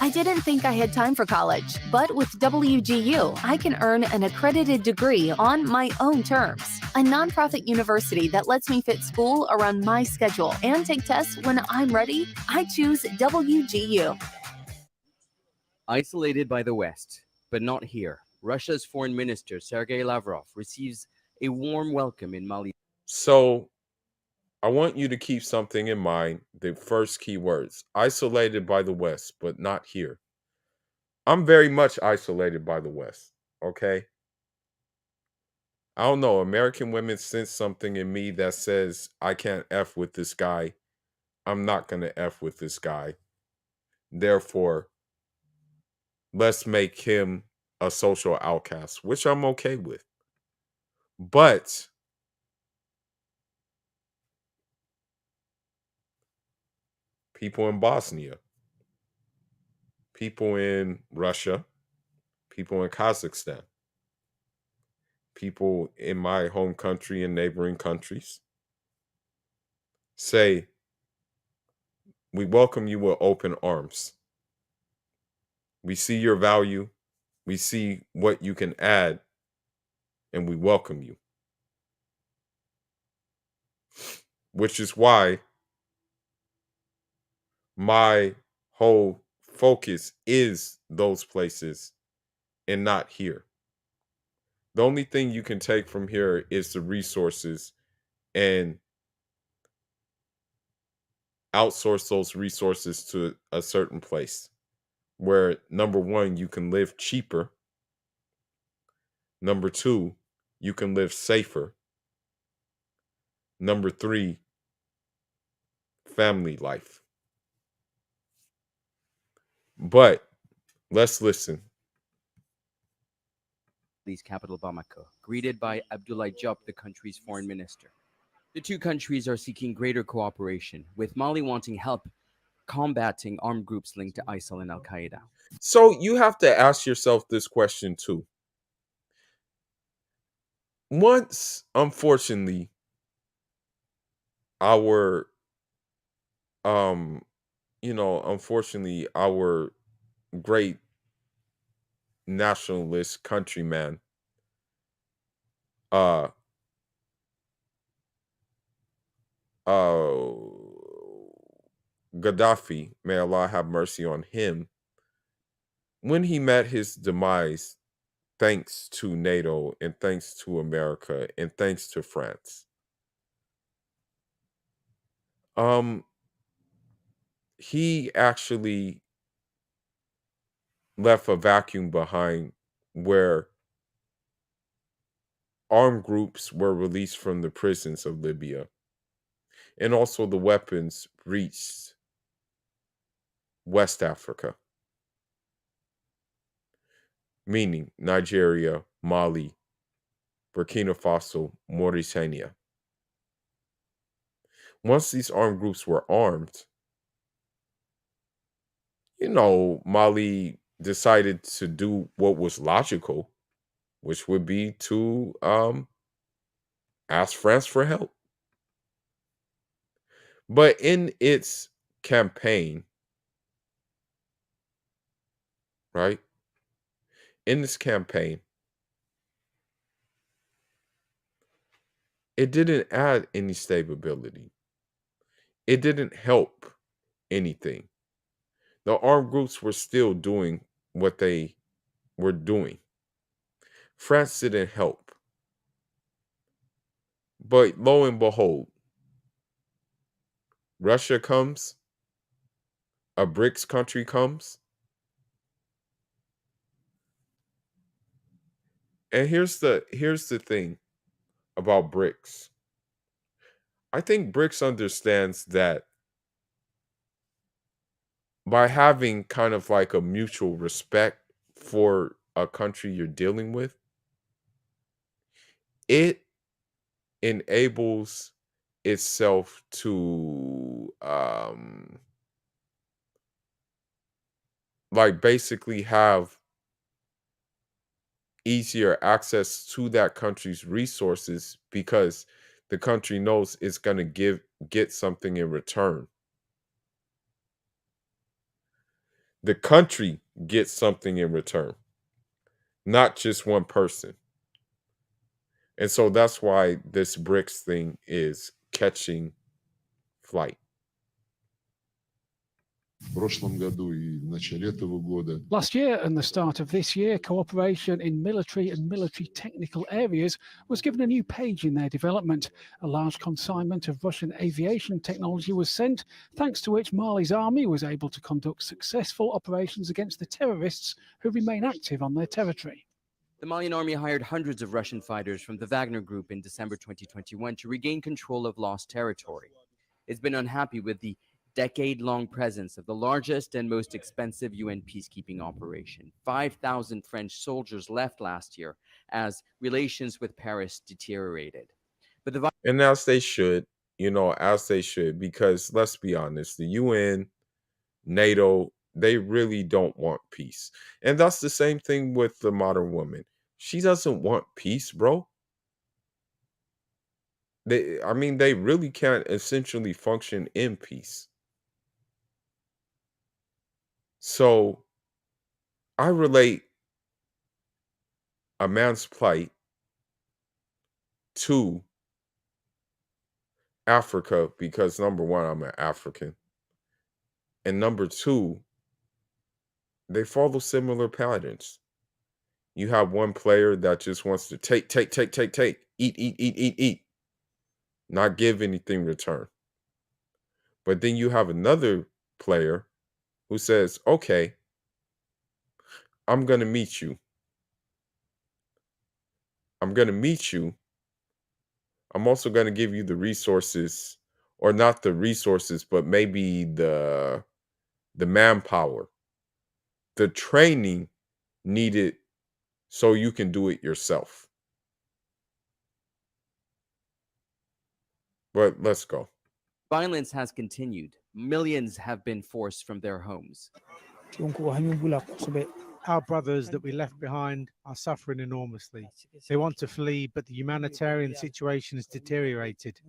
I didn't think I had time for college, but with WGU, I can earn an accredited degree on my own terms. A nonprofit university that lets me fit school around my schedule and take tests when I'm ready. I choose WGU. Isolated by the West, but not here. Russia's foreign minister, Sergei Lavrov, receives a warm welcome in Mali. So, I want you to keep something in mind. The first key words: isolated by the West, but not here. I'm very much isolated by the West, okay? I don't know. American women sense something in me that says, I can't F with this guy. I'm not going to F with this guy. Therefore, let's make him a social outcast, which I'm okay with. But people in Bosnia, people in Russia, people in Kazakhstan, people in my home country and neighboring countries say, we welcome you with open arms. We see your value. We see what you can add, and we welcome you. Which is why my whole focus is those places and not here. The only thing you can take from here is the resources and outsource those resources to a certain place where, number one, you can live cheaper. Number two, you can live safer. Number three, family life. But let's listen. Mali's capital Bamako, greeted by Abdoulaye Diop, the country's foreign minister. The two countries are seeking greater cooperation, with Mali wanting help combating armed groups linked to ISIL and Al Qaeda. So you have to ask yourself this question too. Once, unfortunately, our unfortunately, our great nationalist countryman, uh Gaddafi, may Allah have mercy on him, when he met his demise, thanks to NATO and thanks to America and thanks to France, he actually left a vacuum behind where armed groups were released from the prisons of Libya, and also the weapons reached West Africa, meaning Nigeria, Mali, Burkina Faso, Mauritania. Once these armed groups were armed, Mali decided to do what was logical, which would be to ask France for help. But in its campaign, right? In this campaign, it didn't add any stability. It didn't help anything. The armed groups were still doing what they were doing. France didn't help. But lo and behold, Russia comes, a BRICS country comes. And here's the thing about BRICS. I think BRICS understands that by having kind of like a mutual respect for a country you're dealing with, it enables itself to like basically have easier access to that country's resources because the country knows it's going to get something in return. The country gets something in return, not just one person. And so that's why this BRICS thing is catching flight. Last year and the start of this year, cooperation in military and military technical areas was given a new page in their development. A large consignment of Russian aviation technology was sent, thanks to which Mali's army was able to conduct successful operations against the terrorists who remain active on their territory. The Malian army hired hundreds of Russian fighters from the Wagner Group in December 2021 to regain control of lost territory. It's been unhappy with the decade-long presence of the largest and most expensive UN peacekeeping operation. 5,000 French soldiers left last year as relations with Paris deteriorated. But and as they should, because let's be honest, the UN, NATO, they really don't want peace. And that's the same thing with the modern woman. She doesn't want peace, bro. They really can't essentially function in peace. So I relate a man's plight to Africa because number one, I'm an African. And number two, they follow similar patterns. You have one player that just wants to take, eat, not give anything in return. But then you have another player who says, okay, I'm going to meet you. I'm going to meet you. I'm also going to give you the resources, or not the resources, but maybe the manpower the training needed so you can do it yourself. But let's go. Violence has continued. Millions have been forced from their homes. Our brothers that we left behind are suffering enormously. They want to flee, but the humanitarian situation has deteriorated.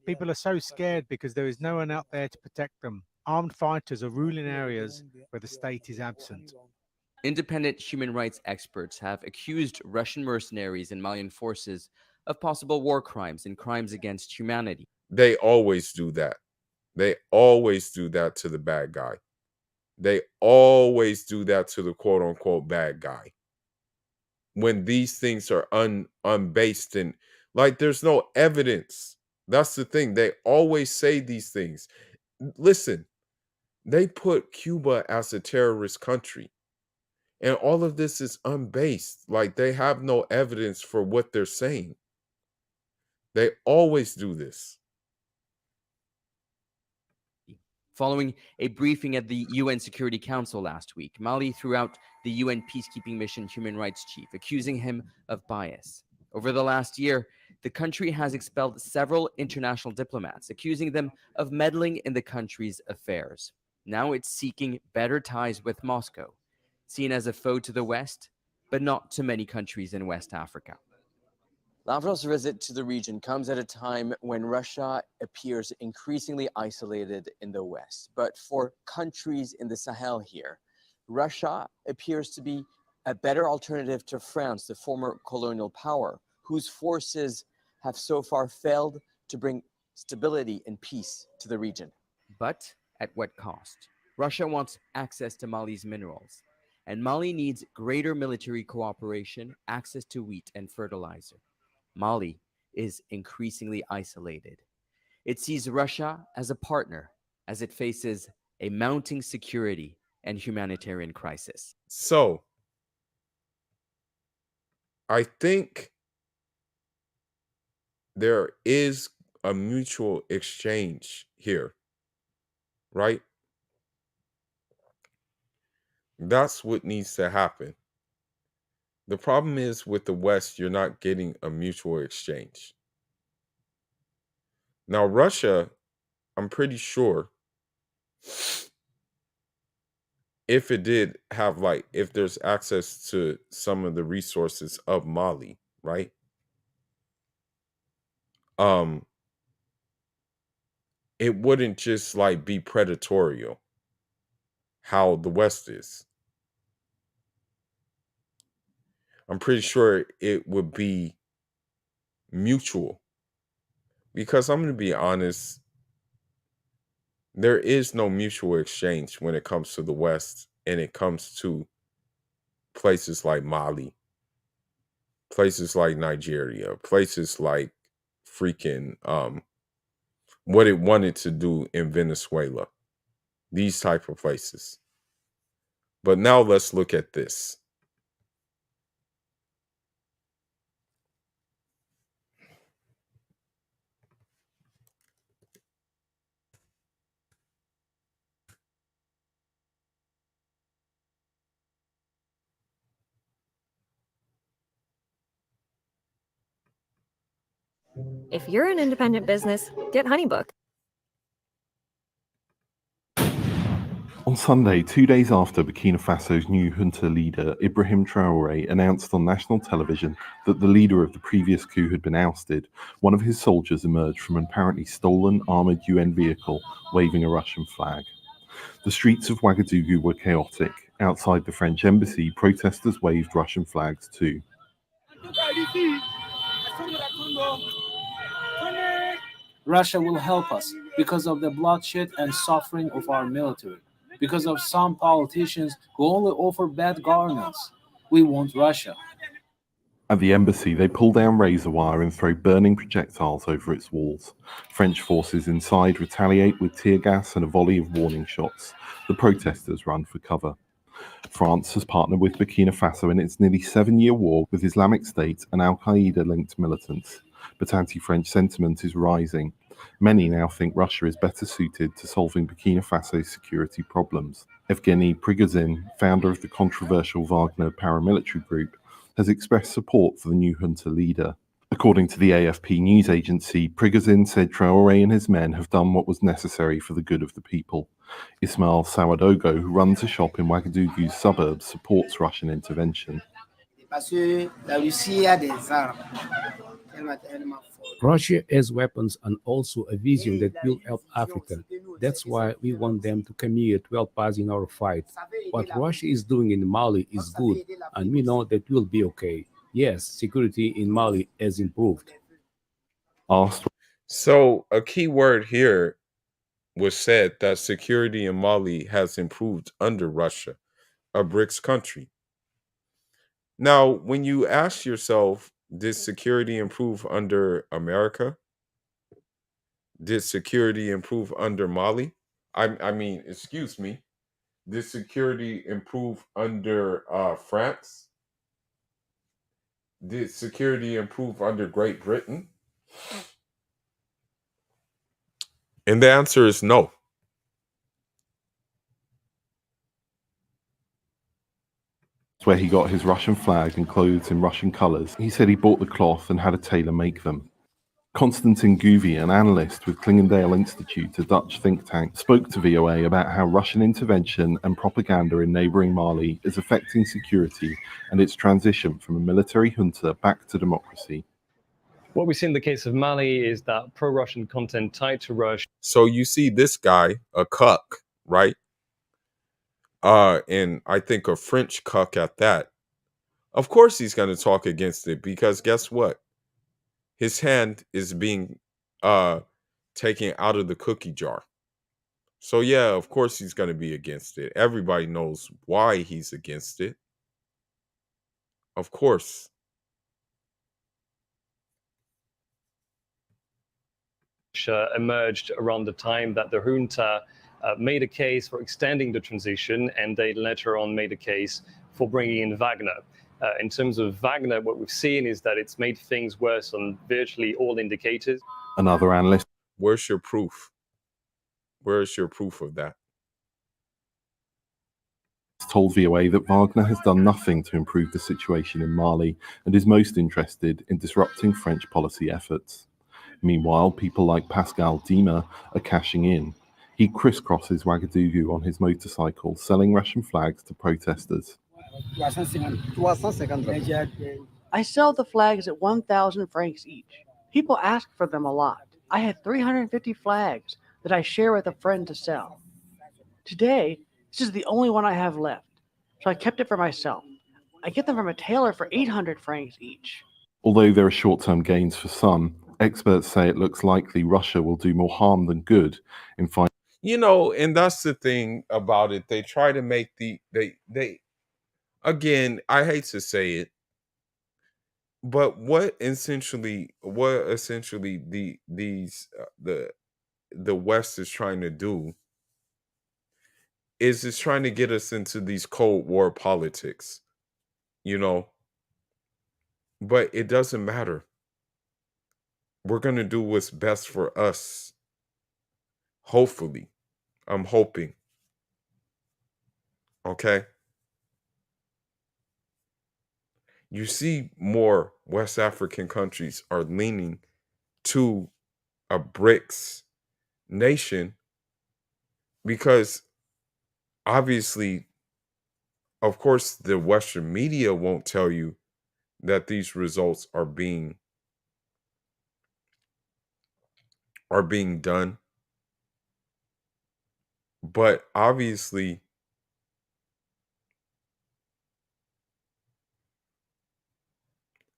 People are so scared because there is no one out there to protect them. Armed fighters are ruling areas where the state is absent. Independent human rights experts have accused Russian mercenaries and Malian forces of possible war crimes and crimes against humanity. They always do that. They always do that to the bad guy. They always do that to the quote unquote bad guy. When these things are unbased and like there's no evidence. That's the thing. They always say these things. Listen, they put Cuba as a terrorist country. And all of this is unbased. Like they have no evidence for what they're saying. They always do this. Following a briefing at the UN Security Council last week, Mali threw out the UN peacekeeping mission human rights chief, accusing him of bias. Over the last year, the country has expelled several international diplomats, accusing them of meddling in the country's affairs. Now it's seeking better ties with Moscow, seen as a foe to the West, but not to many countries in West Africa. Lavrov's visit to the region comes at a time when Russia appears increasingly isolated in the West. But for countries in the Sahel here, Russia appears to be a better alternative to France, the former colonial power, whose forces have so far failed to bring stability and peace to the region. But at what cost? Russia wants access to Mali's minerals, and Mali needs greater military cooperation, access to wheat and fertilizer. Mali is increasingly isolated. It sees Russia as a partner as it faces a mounting security and humanitarian crisis. So, I think there is a mutual exchange here, right? That's what needs to happen. The problem is with the West, you're not getting a mutual exchange. Now, Russia, I'm pretty sure if it did have if there's access to some of the resources of Mali, right? It wouldn't just be predatorial how the West is. I'm pretty sure it would be mutual. Because I'm going to be honest, there is no mutual exchange when it comes to the West and it comes to places like Mali, places like Nigeria, places like freaking what it wanted to do in Venezuela, these type of places. But now let's look at this. If you're an independent business, get HoneyBook. On Sunday, 2 days after Burkina Faso's new junta leader, Ibrahim Traoré, announced on national television that the leader of the previous coup had been ousted, one of his soldiers emerged from an apparently stolen armoured UN vehicle waving a Russian flag. The streets of Ouagadougou were chaotic. Outside the French embassy, protesters waved Russian flags too. Russia will help us because of the bloodshed and suffering of our military, because of some politicians who only offer bad governance. We want Russia. At the embassy, they pull down razor wire and throw burning projectiles over its walls. French forces inside retaliate with tear gas and a volley of warning shots. The protesters run for cover. France has partnered with Burkina Faso in its nearly 7-year war with Islamic State and Al-Qaeda-linked militants. But anti-French sentiment is rising. Many now think Russia is better suited to solving Burkina Faso's security problems. Evgeny Prigozhin, founder of the controversial Wagner paramilitary group, has expressed support for the new junta leader. According to the AFP news agency, Prigozhin said Traoré and his men have done what was necessary for the good of the people. Ismail Sawadogo, who runs a shop in Ouagadougou's suburbs, supports Russian intervention. Russia has weapons and also a vision that will help Africa. That's why we want them to commit while passing our fight. What Russia is doing in Mali is good, and we know that will be okay. Yes, security in Mali has improved. So a key word here was said that security in Mali has improved under Russia, a BRICS country. Now, when you ask yourself, did security improve under America? Did security improve under Mali? I mean, excuse me. Did security improve under France? Did security improve under Great Britain? And the answer is no. Where he got his Russian flag and clothes in Russian colours. He said he bought the cloth and had a tailor make them. Konstantin Guvi, an analyst with Clingendale Institute, a Dutch think tank, spoke to VOA about how Russian intervention and propaganda in neighbouring Mali is affecting security and its transition from a military junta back to democracy. What we see in the case of Mali is that pro-Russian content tied to Russia. So you see this guy, a cuck, right? And I think a French cuck at that. Of course he's going to talk against it because guess what? His hand is being taken out of the cookie jar. So yeah, of course he's going to be against it. Everybody knows why he's against it. Of course. Emerged around the time that the junta made a case for extending the transition, and they later on made a case for bringing in Wagner. In terms of Wagner, what we've seen is that it's made things worse on virtually all indicators. Another analyst. Where's your proof? Where's your proof of that? Told VOA that Wagner has done nothing to improve the situation in Mali and is most interested in disrupting French policy efforts. Meanwhile, people like Pascal Dima are cashing in. He crisscrosses Ouagadougou on his motorcycle, selling Russian flags to protesters. I sell the flags at 1,000 francs each. People ask for them a lot. I had 350 flags that I share with a friend to sell. Today, this is the only one I have left, so I kept it for myself. I get them from a tailor for 800 francs each. Although there are short-term gains for some, experts say it looks likely Russia will do more harm than good in finding. You know, and that's the thing about it. They try to make they again, I hate to say it, but what essentially the West is trying to do is it's trying to get us into these Cold War politics, you know. But it doesn't matter. We're going to do what's best for us. Hopefully. I'm hoping. Okay? You see more West African countries are leaning to a BRICS nation because obviously, of course, the Western media won't tell you that these results are being done. But obviously,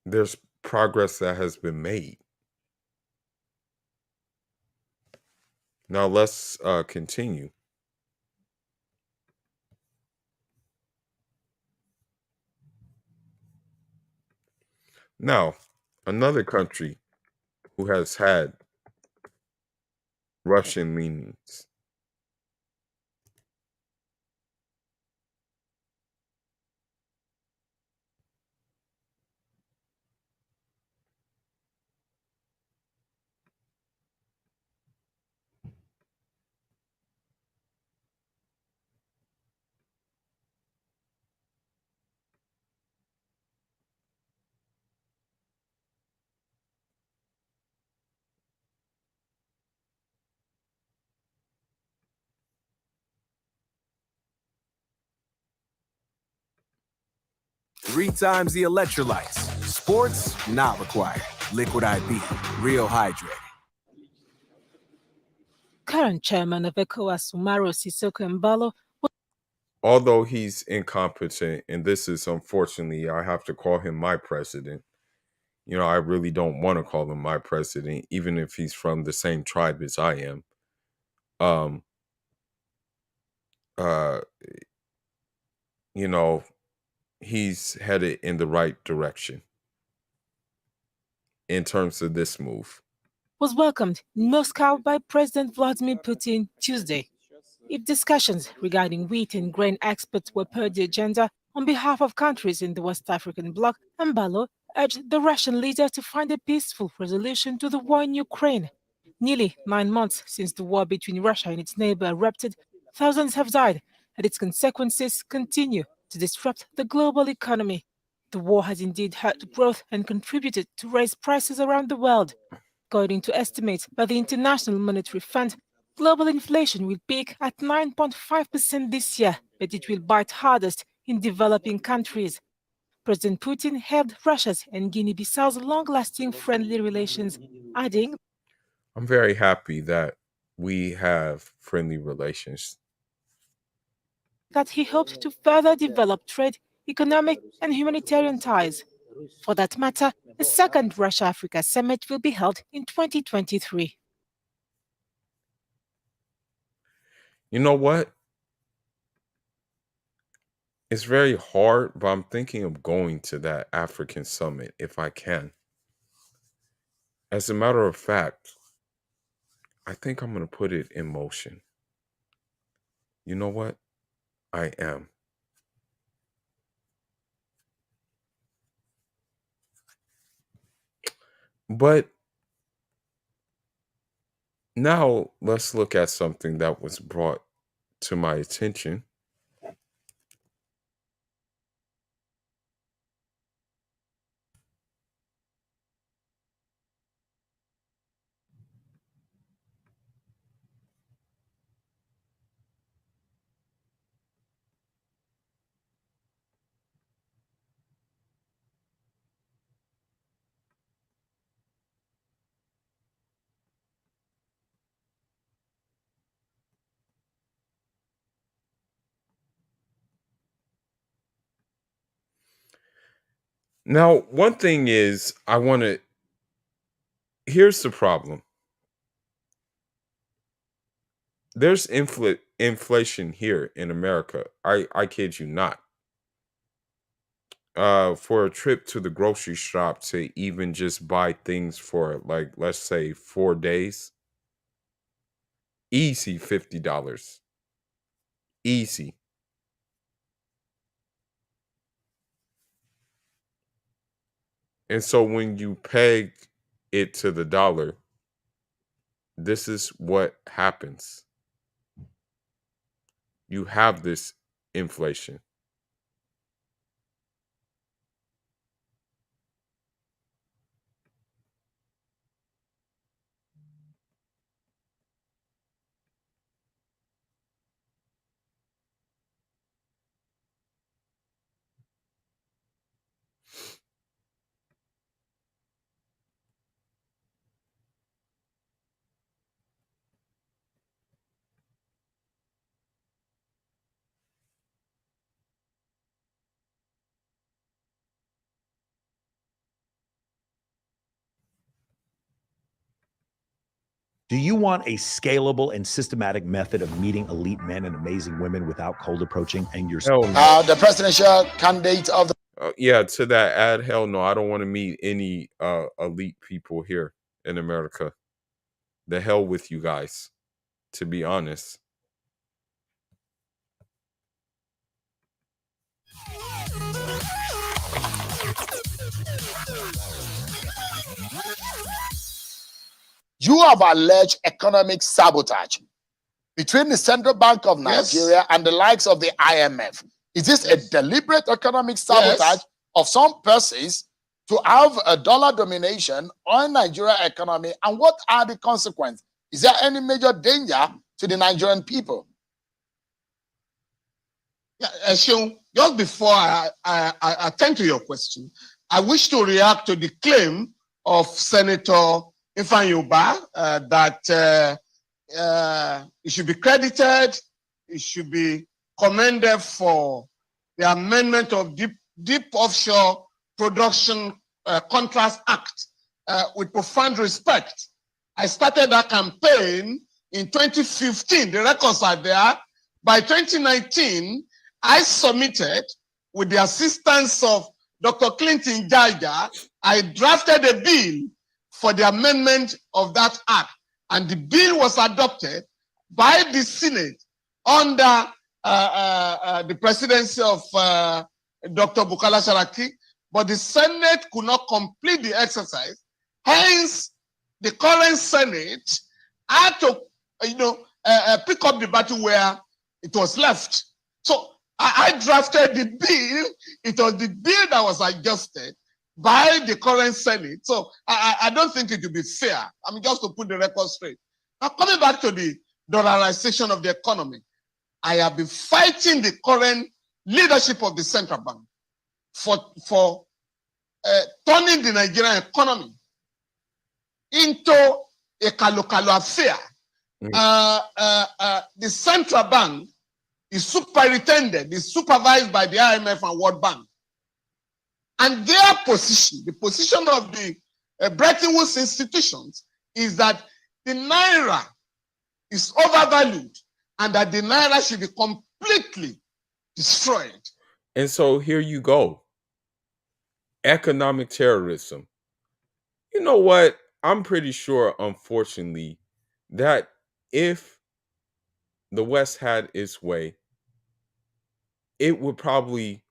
there's progress that has been made. Now let's continue. Now, another country who has had Russian leanings. 3 times the electrolytes. Sports not required. Liquid IV, real hydrated. Current chairman of ECOWAS, Umaro Sissoko Embalo, Although he's incompetent, and this is unfortunately, I have to call him my president. You know, I really don't want to call him my president, even if he's from the same tribe as I am. Uh, you know, he's headed in the right direction in terms of this move. was welcomed in Moscow by President Vladimir Putin Tuesday. If discussions regarding wheat and grain exports were per the agenda on behalf of countries in the West African bloc, Embalo urged the Russian leader to find a peaceful resolution to the war in Ukraine. Nearly 9 months since the war between Russia and its neighbor erupted, thousands have died, and its consequences continue to disrupt the global economy. The war has indeed hurt growth and contributed to raise prices around the world. According to estimates by the International Monetary Fund, global inflation will peak at 9.5% this year, but it will bite hardest in developing countries. President Putin hailed Russia's and Guinea-Bissau's long-lasting friendly relations, adding, I'm very happy that we have friendly relations. that he hoped to further develop trade, economic, and humanitarian ties. For that matter, a second Russia-Africa summit will be held in 2023. You know what? It's very hard, but I'm thinking of going to that African summit if I can. As a matter of fact, I think I'm going to put it in motion. You know what? I am. But now let's look at something that was brought to my attention. Now, one thing is, here's the problem. There's inflation here in America. I kid you not. For a trip to the grocery shop to even just buy things for, like, let's say 4 days, easy $50. Easy. And so when you peg it to the dollar, this is what happens. You have this inflation. Do you want a scalable and systematic method of meeting elite men and amazing women without cold approaching and your the presidential candidate of the Yeah, to that ad, hell no. I don't want to meet any elite people here in America. The hell with you guys, to be honest. You have alleged economic sabotage between the Central Bank of Nigeria and the likes of the IMF. Is this a deliberate economic sabotage of some persons to have a dollar domination on Nigeria economy? And what are the consequences? Is there any major danger to the Nigerian people? Sean, just before I attend to your question, I wish to react to the claim of Senator Ifeanyi that it should be credited, it should be commended for the amendment of Deep Offshore Production Contracts Act with profound respect. I started that campaign in 2015. The records are there. By 2019, I submitted, with the assistance of Dr. Clinton Jaja, I drafted a bill for the amendment of that act. And the bill was adopted by the Senate under the presidency of Dr. Bukola Saraki, but the Senate could not complete the exercise. Hence, the current Senate had to, pick up the battle where it was left. So I drafted the bill. It was the bill that was adjusted by the current Senate. So I don't think it would be fair. I mean, just to put the record straight. Now, coming back to the dollarization of the economy, I have been fighting the current leadership of the central bank for turning the Nigerian economy into a kalo-kalo affair. The central bank is superintended, is supervised by the IMF and World Bank. And their position, the position of the Bretton Woods institutions, is that the Naira is overvalued and that the Naira should be completely destroyed. And so here you go. Economic terrorism. You know what? I'm pretty sure, unfortunately, that if the West had its way, it would probably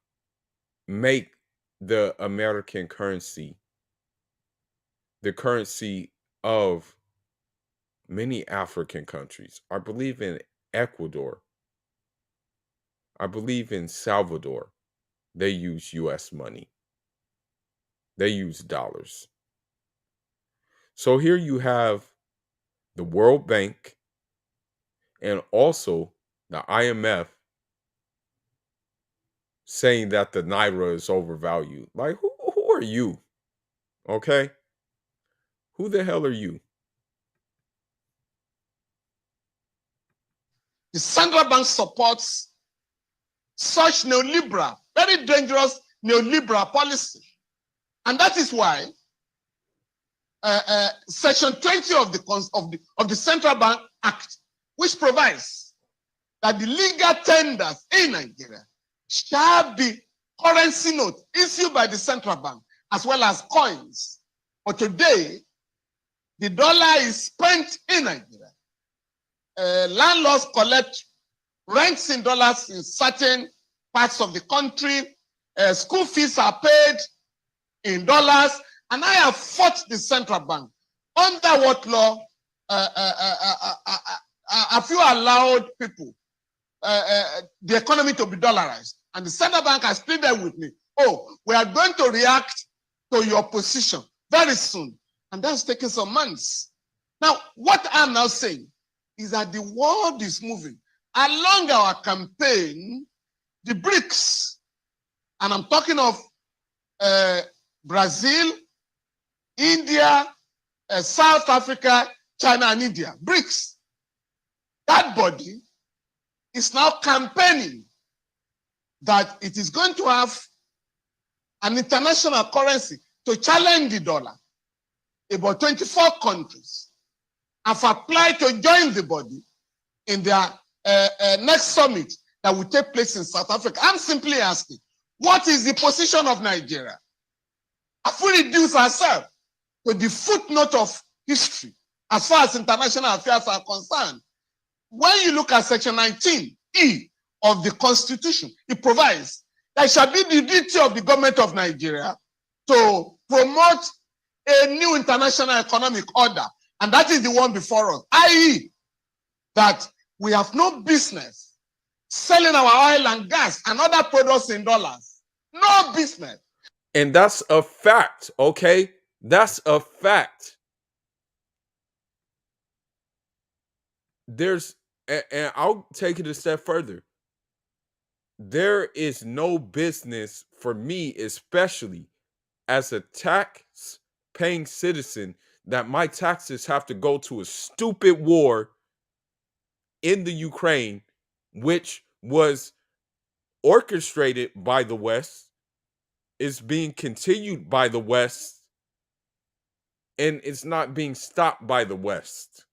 make the American currency the currency of many African countries. I believe in Ecuador. I believe in Salvador. They use US money. They use dollars. So here you have the World Bank and also the IMF saying that the Naira is overvalued. Like, who are you? Okay? Who the hell are you? The central bank supports such neoliberal, very dangerous neoliberal policy. And that is why Section 20 of the Central Bank Act, which provides that the legal tenders in Nigeria shall be currency notes issued by the central bank as well as coins. But today, the dollar is spent in Nigeria. Landlords collect rents in dollars in certain parts of the country. School fees are paid in dollars. And I have fought the central bank. Under what law have you allowed people, the economy to be dollarized? And the central bank has pleaded with me, oh, we are going to react to your position very soon. And that's taking some months. Now, what I'm now saying is that the world is moving. Along our campaign, the BRICS, and I'm talking of Brazil, India, South Africa, China, and India, BRICS. That body is now campaigning that it is going to have an international currency to challenge the dollar. About 24 countries have applied to join the body in their next summit that will take place in South Africa. I'm simply asking, what is the position of Nigeria? Have we reduced ourselves to the footnote of history as far as international affairs are concerned? When you look at Section 19E of the Constitution, it provides that it shall be the duty of the government of Nigeria to promote a new international economic order, and that is the one before us, i.e., that we have no business selling our oil and gas and other products in dollars. No business. And that's a fact, okay? That's a fact. And I'll take it a step further. there is no business for me, especially as a tax paying citizen, that my taxes have to go to a stupid war in the Ukraine, which was orchestrated by the West, is being continued by the West, and it's not being stopped by the West.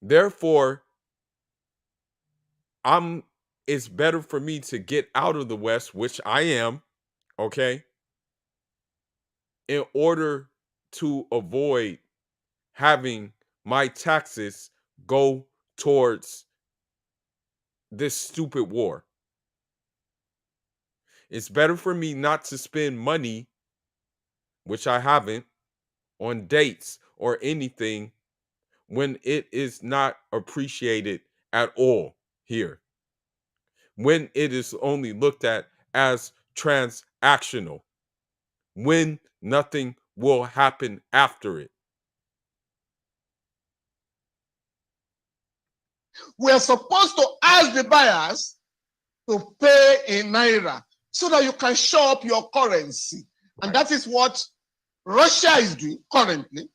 Therefore, it's better for me to get out of the West, which I am, okay, in order to avoid having my taxes go towards this stupid war. It's better for me not to spend money, which I haven't, on dates or anything when it is not appreciated at all here. When it is only looked at as transactional, when nothing will happen after it. We are supposed to ask the buyers to pay in naira so that you can show up your currency. And that is what Russia is doing currently.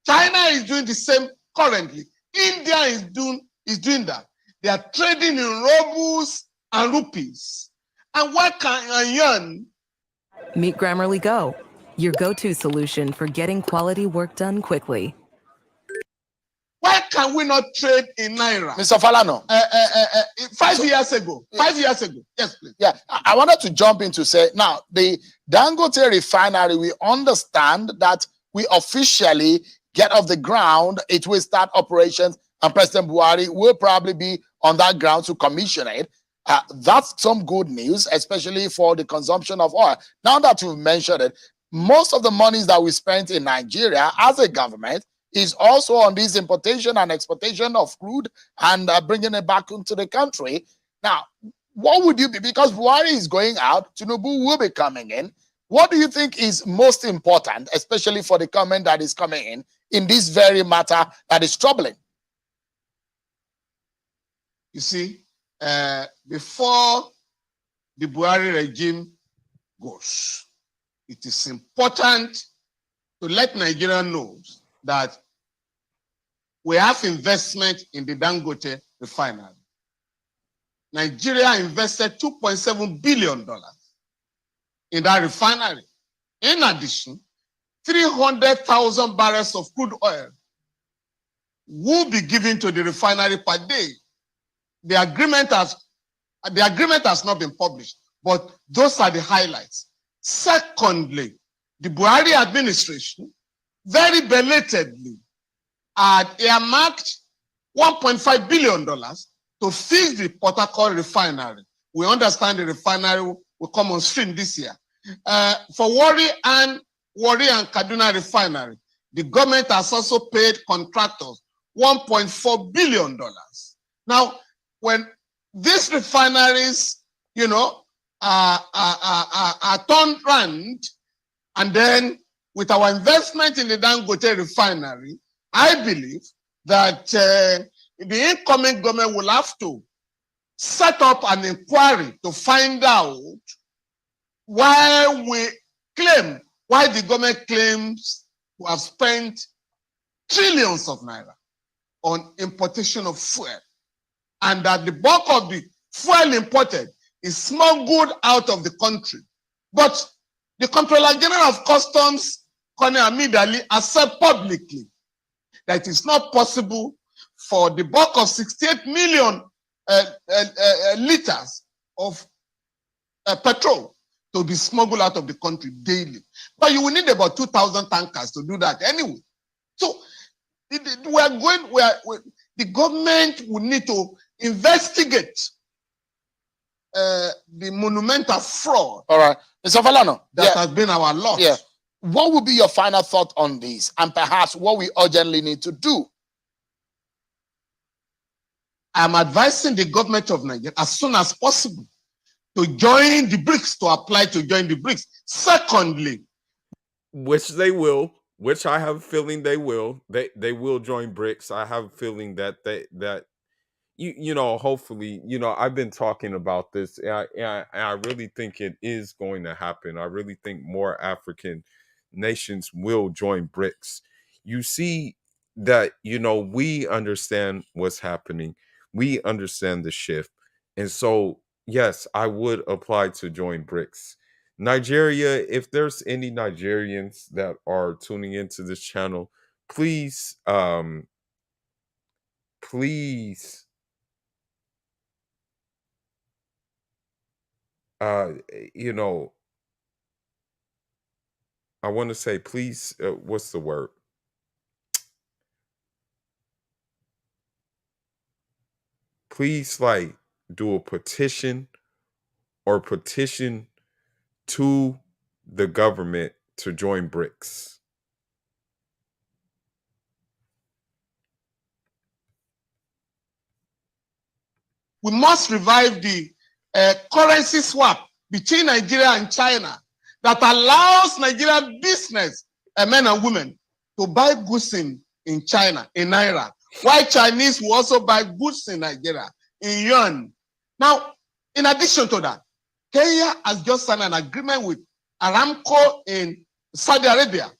China is doing the same currently. India is doing that. They are trading in rubles and rupees. And why can't yuan? Meet Grammarly Go, your go-to solution for getting quality work done quickly. Why can we not trade in naira? Mr. Falano. 5 years ago. Yes, please. Yeah, I wanted to jump in to say, now, the Dangote refinery, we understand that we officially get off the ground, it will start operations, and President Buhari will probably be on that ground to commission it. That's some good news, especially for the consumption of oil. Now that you've mentioned it, most of the monies that we spent in Nigeria as a government is also on this importation and exportation of crude and bringing it back into the country. Now, what would you be, because Buhari is going out, Tinubu will be coming in. What do you think is most important, especially for the comment that is coming in this very matter that is troubling? You see, before the Buhari regime goes, it is important to let Nigeria know that we have investment in the Dangote refinery. Nigeria invested $2.7 billion in that refinery. In addition, 300,000 barrels of crude oil will be given to the refinery per day. The agreement has not been published, but those are the highlights. Secondly, the Buhari administration very belatedly had earmarked $1.5 billion to fix the Port Harcourt refinery. We understand the refinery will come on stream this year. For Warri and Kaduna refinery, the government has also paid contractors $1.4 billion. Now, when these refineries, are turned around, and then with our investment in the Dangote refinery, I believe that the incoming government will have to set up an inquiry to find out why the government claims to have spent trillions of naira on importation of fuel, and that the bulk of the fuel imported is smuggled out of the country. But the Comptroller General of Customs, Colonel Hamid Ali, has said publicly that it is not possible for the bulk of 68 million liters of petrol to be smuggled out of the country daily. But you will need about 2,000 tankers to do that anyway. So the government will need to investigate the monumental fraud. All right, Mr. Falano, that has been our loss. Yeah. What would be your final thought on this, and perhaps what we urgently need to do? I'm advising the government of Nigeria as soon as possible to join the BRICS, to apply to join the BRICS. Secondly, which they will, which I have a feeling they will. They will join BRICS. I have a feeling that hopefully, I've been talking about this, and I really think it is going to happen. I really think more African nations will join BRICS. You see that, we understand what's happening. We understand the shift. And so, yes, I would apply to join BRICS. Nigeria, if there's any Nigerians that are tuning into this channel, please, please, uh you know I want to say, please, what's the word, please, like, do a petition or petition to the government to join BRICS. We must revive the currency swap between Nigeria and China that allows Nigerian business, men and women, to buy goods in China, in Naira, while Chinese will also buy goods in Nigeria, in Yuan. Now, in addition to that, Kenya has just signed an agreement with Aramco in Saudi Arabia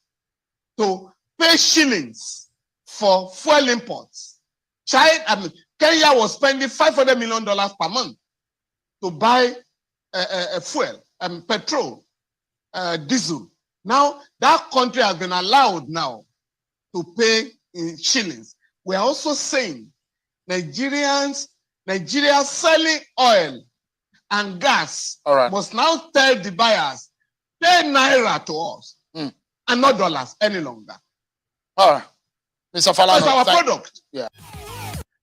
to pay shillings for fuel imports. Kenya was spending $500 million per month to buy fuel, petrol, diesel. Now, that country has been allowed now to pay in shillings. We are also saying Nigeria selling oil and gas must now tell the buyers, pay Naira to us and not dollars any longer. All right. Mr. Falana, it's our product. Yeah.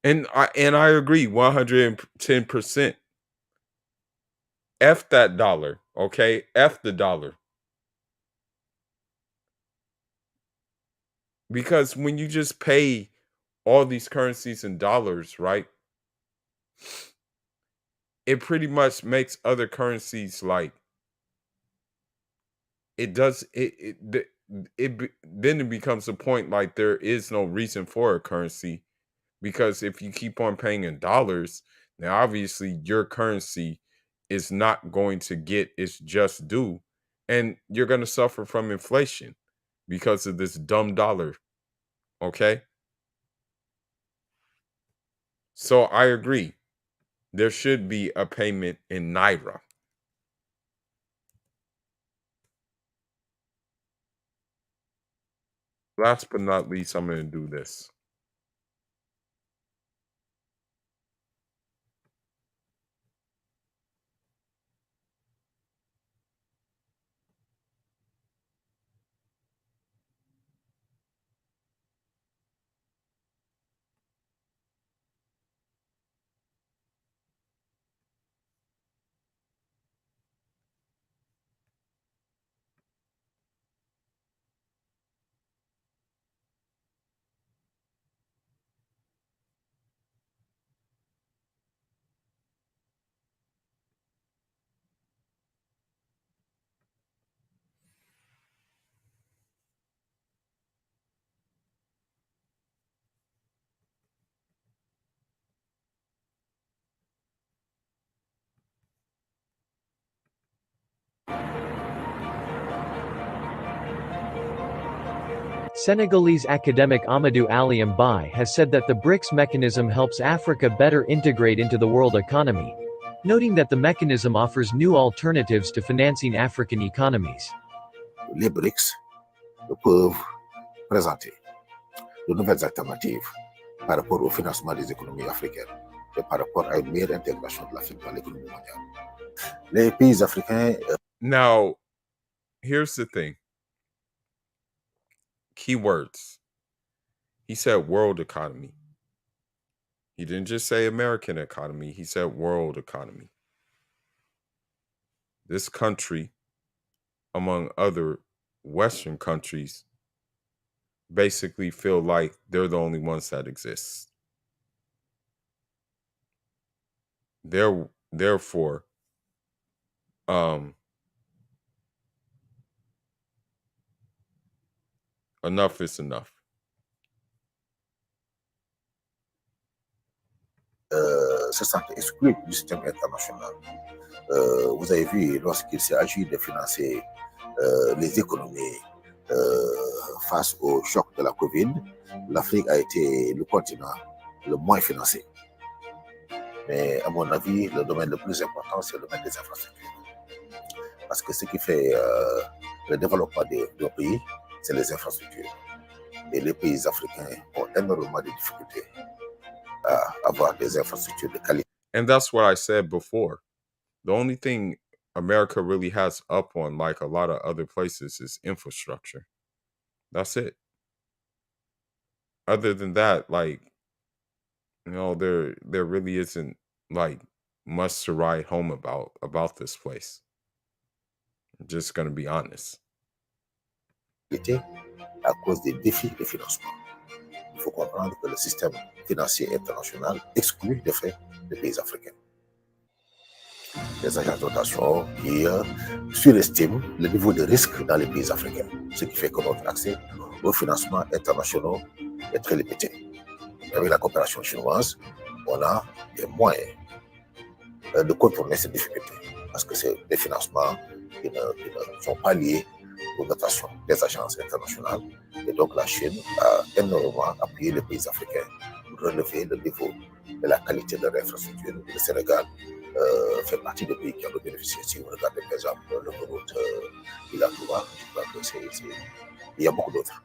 And I agree 110%. F that dollar, okay? F the dollar. Because when you just pay all these currencies in dollars, right? It pretty much makes other currencies, like, it does then it becomes a point like there is no reason for a currency, because if you keep on paying in dollars, now obviously your currency is not going to get its just due, and you're going to suffer from inflation because of this dumb dollar. Okay, so I agree, there should be a payment in Naira. Last but not least, I'm going to do this. Senegalese academic Amadou Ali Mbaye has said that the BRICS mechanism helps Africa better integrate into the world economy, noting that the mechanism offers new alternatives to financing African economies. Les BRICS peuvent présenter de nouvelles alternatives par rapport au financement des économies africaines et par rapport à une meilleure intégration de l'Afrique dans l'économie mondiale. Les pays africains. Now, here's the thing. Keywords. He said world economy. He didn't just say American economy. He said world economy. This country, among other Western countries, basically feel like they're the only ones that exist. Therefore, enough is enough. se sentent exclus du système international. Vous avez vu, lorsqu'il s'est agi de financer les économies face au choc de la Covid, l'Afrique a été le continent le moins financé. Mais à mon avis, le domaine le plus important, c'est le domaine des infrastructures. Parce que ce qui fait le développement d'un pays, c'est les infrastructures. Et les pays africains ont énormément de difficultés à avoir des infrastructures de qualité. And that's what I said before. The only thing America really has up on, like a lot of other places, is infrastructure. That's it. Other than that, like, you know, there really isn't like much to write home about this place. I'm just gonna be honest. À cause des défis de financement. Il faut comprendre que le système financier international exclut de fait les pays africains. Les agences de notation qui surestiment le niveau de risque dans les pays africains, ce qui fait que notre accès aux financements internationaux est très limité. Avec la coopération chinoise, on a des moyens de contourner ces difficultés, parce que c'est des financements qui ne sont pas liés aux notations des agences internationales. Et donc la Chine a énormément appuyé les pays africains pour relever le niveau de la qualité de l'infrastructure. Le Sénégal fait partie des pays qui en ont bénéficié. Si vous regardez par exemple l'autoroute Ila-Touba, je crois que il y a beaucoup d'autres.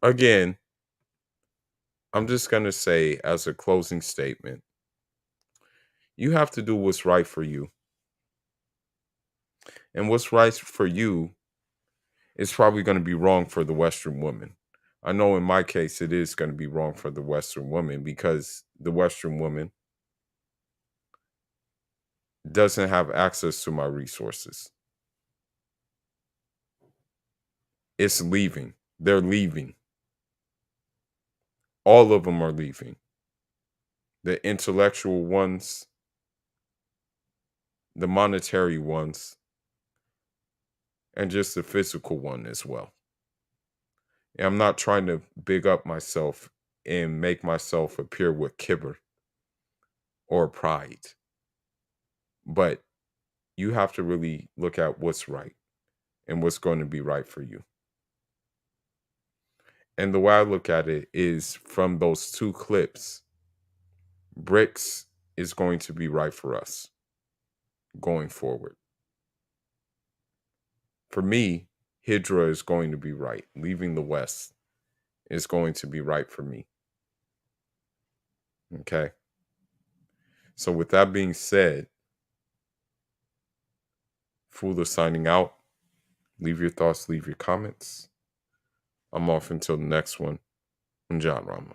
Again, I'm just going to say as a closing statement, you have to do what's right for you. And what's right for you is probably going to be wrong for the Western woman. I know in my case, it is going to be wrong for the Western woman because the Western woman doesn't have access to my resources. It's leaving. They're leaving. All of them are leaving. The intellectual ones, the monetary ones, and just the physical one as well. And I'm not trying to big up myself and make myself appear with kibber or pride. But you have to really look at what's right and what's going to be right for you. And the way I look at it is from those two clips, BRICS is going to be right for us going forward. For me, Hydra is going to be right. Leaving the West is going to be right for me. Okay. So with that being said, Fula signing out. Leave your thoughts, leave your comments. I'm off until the next one. I'm John Rama.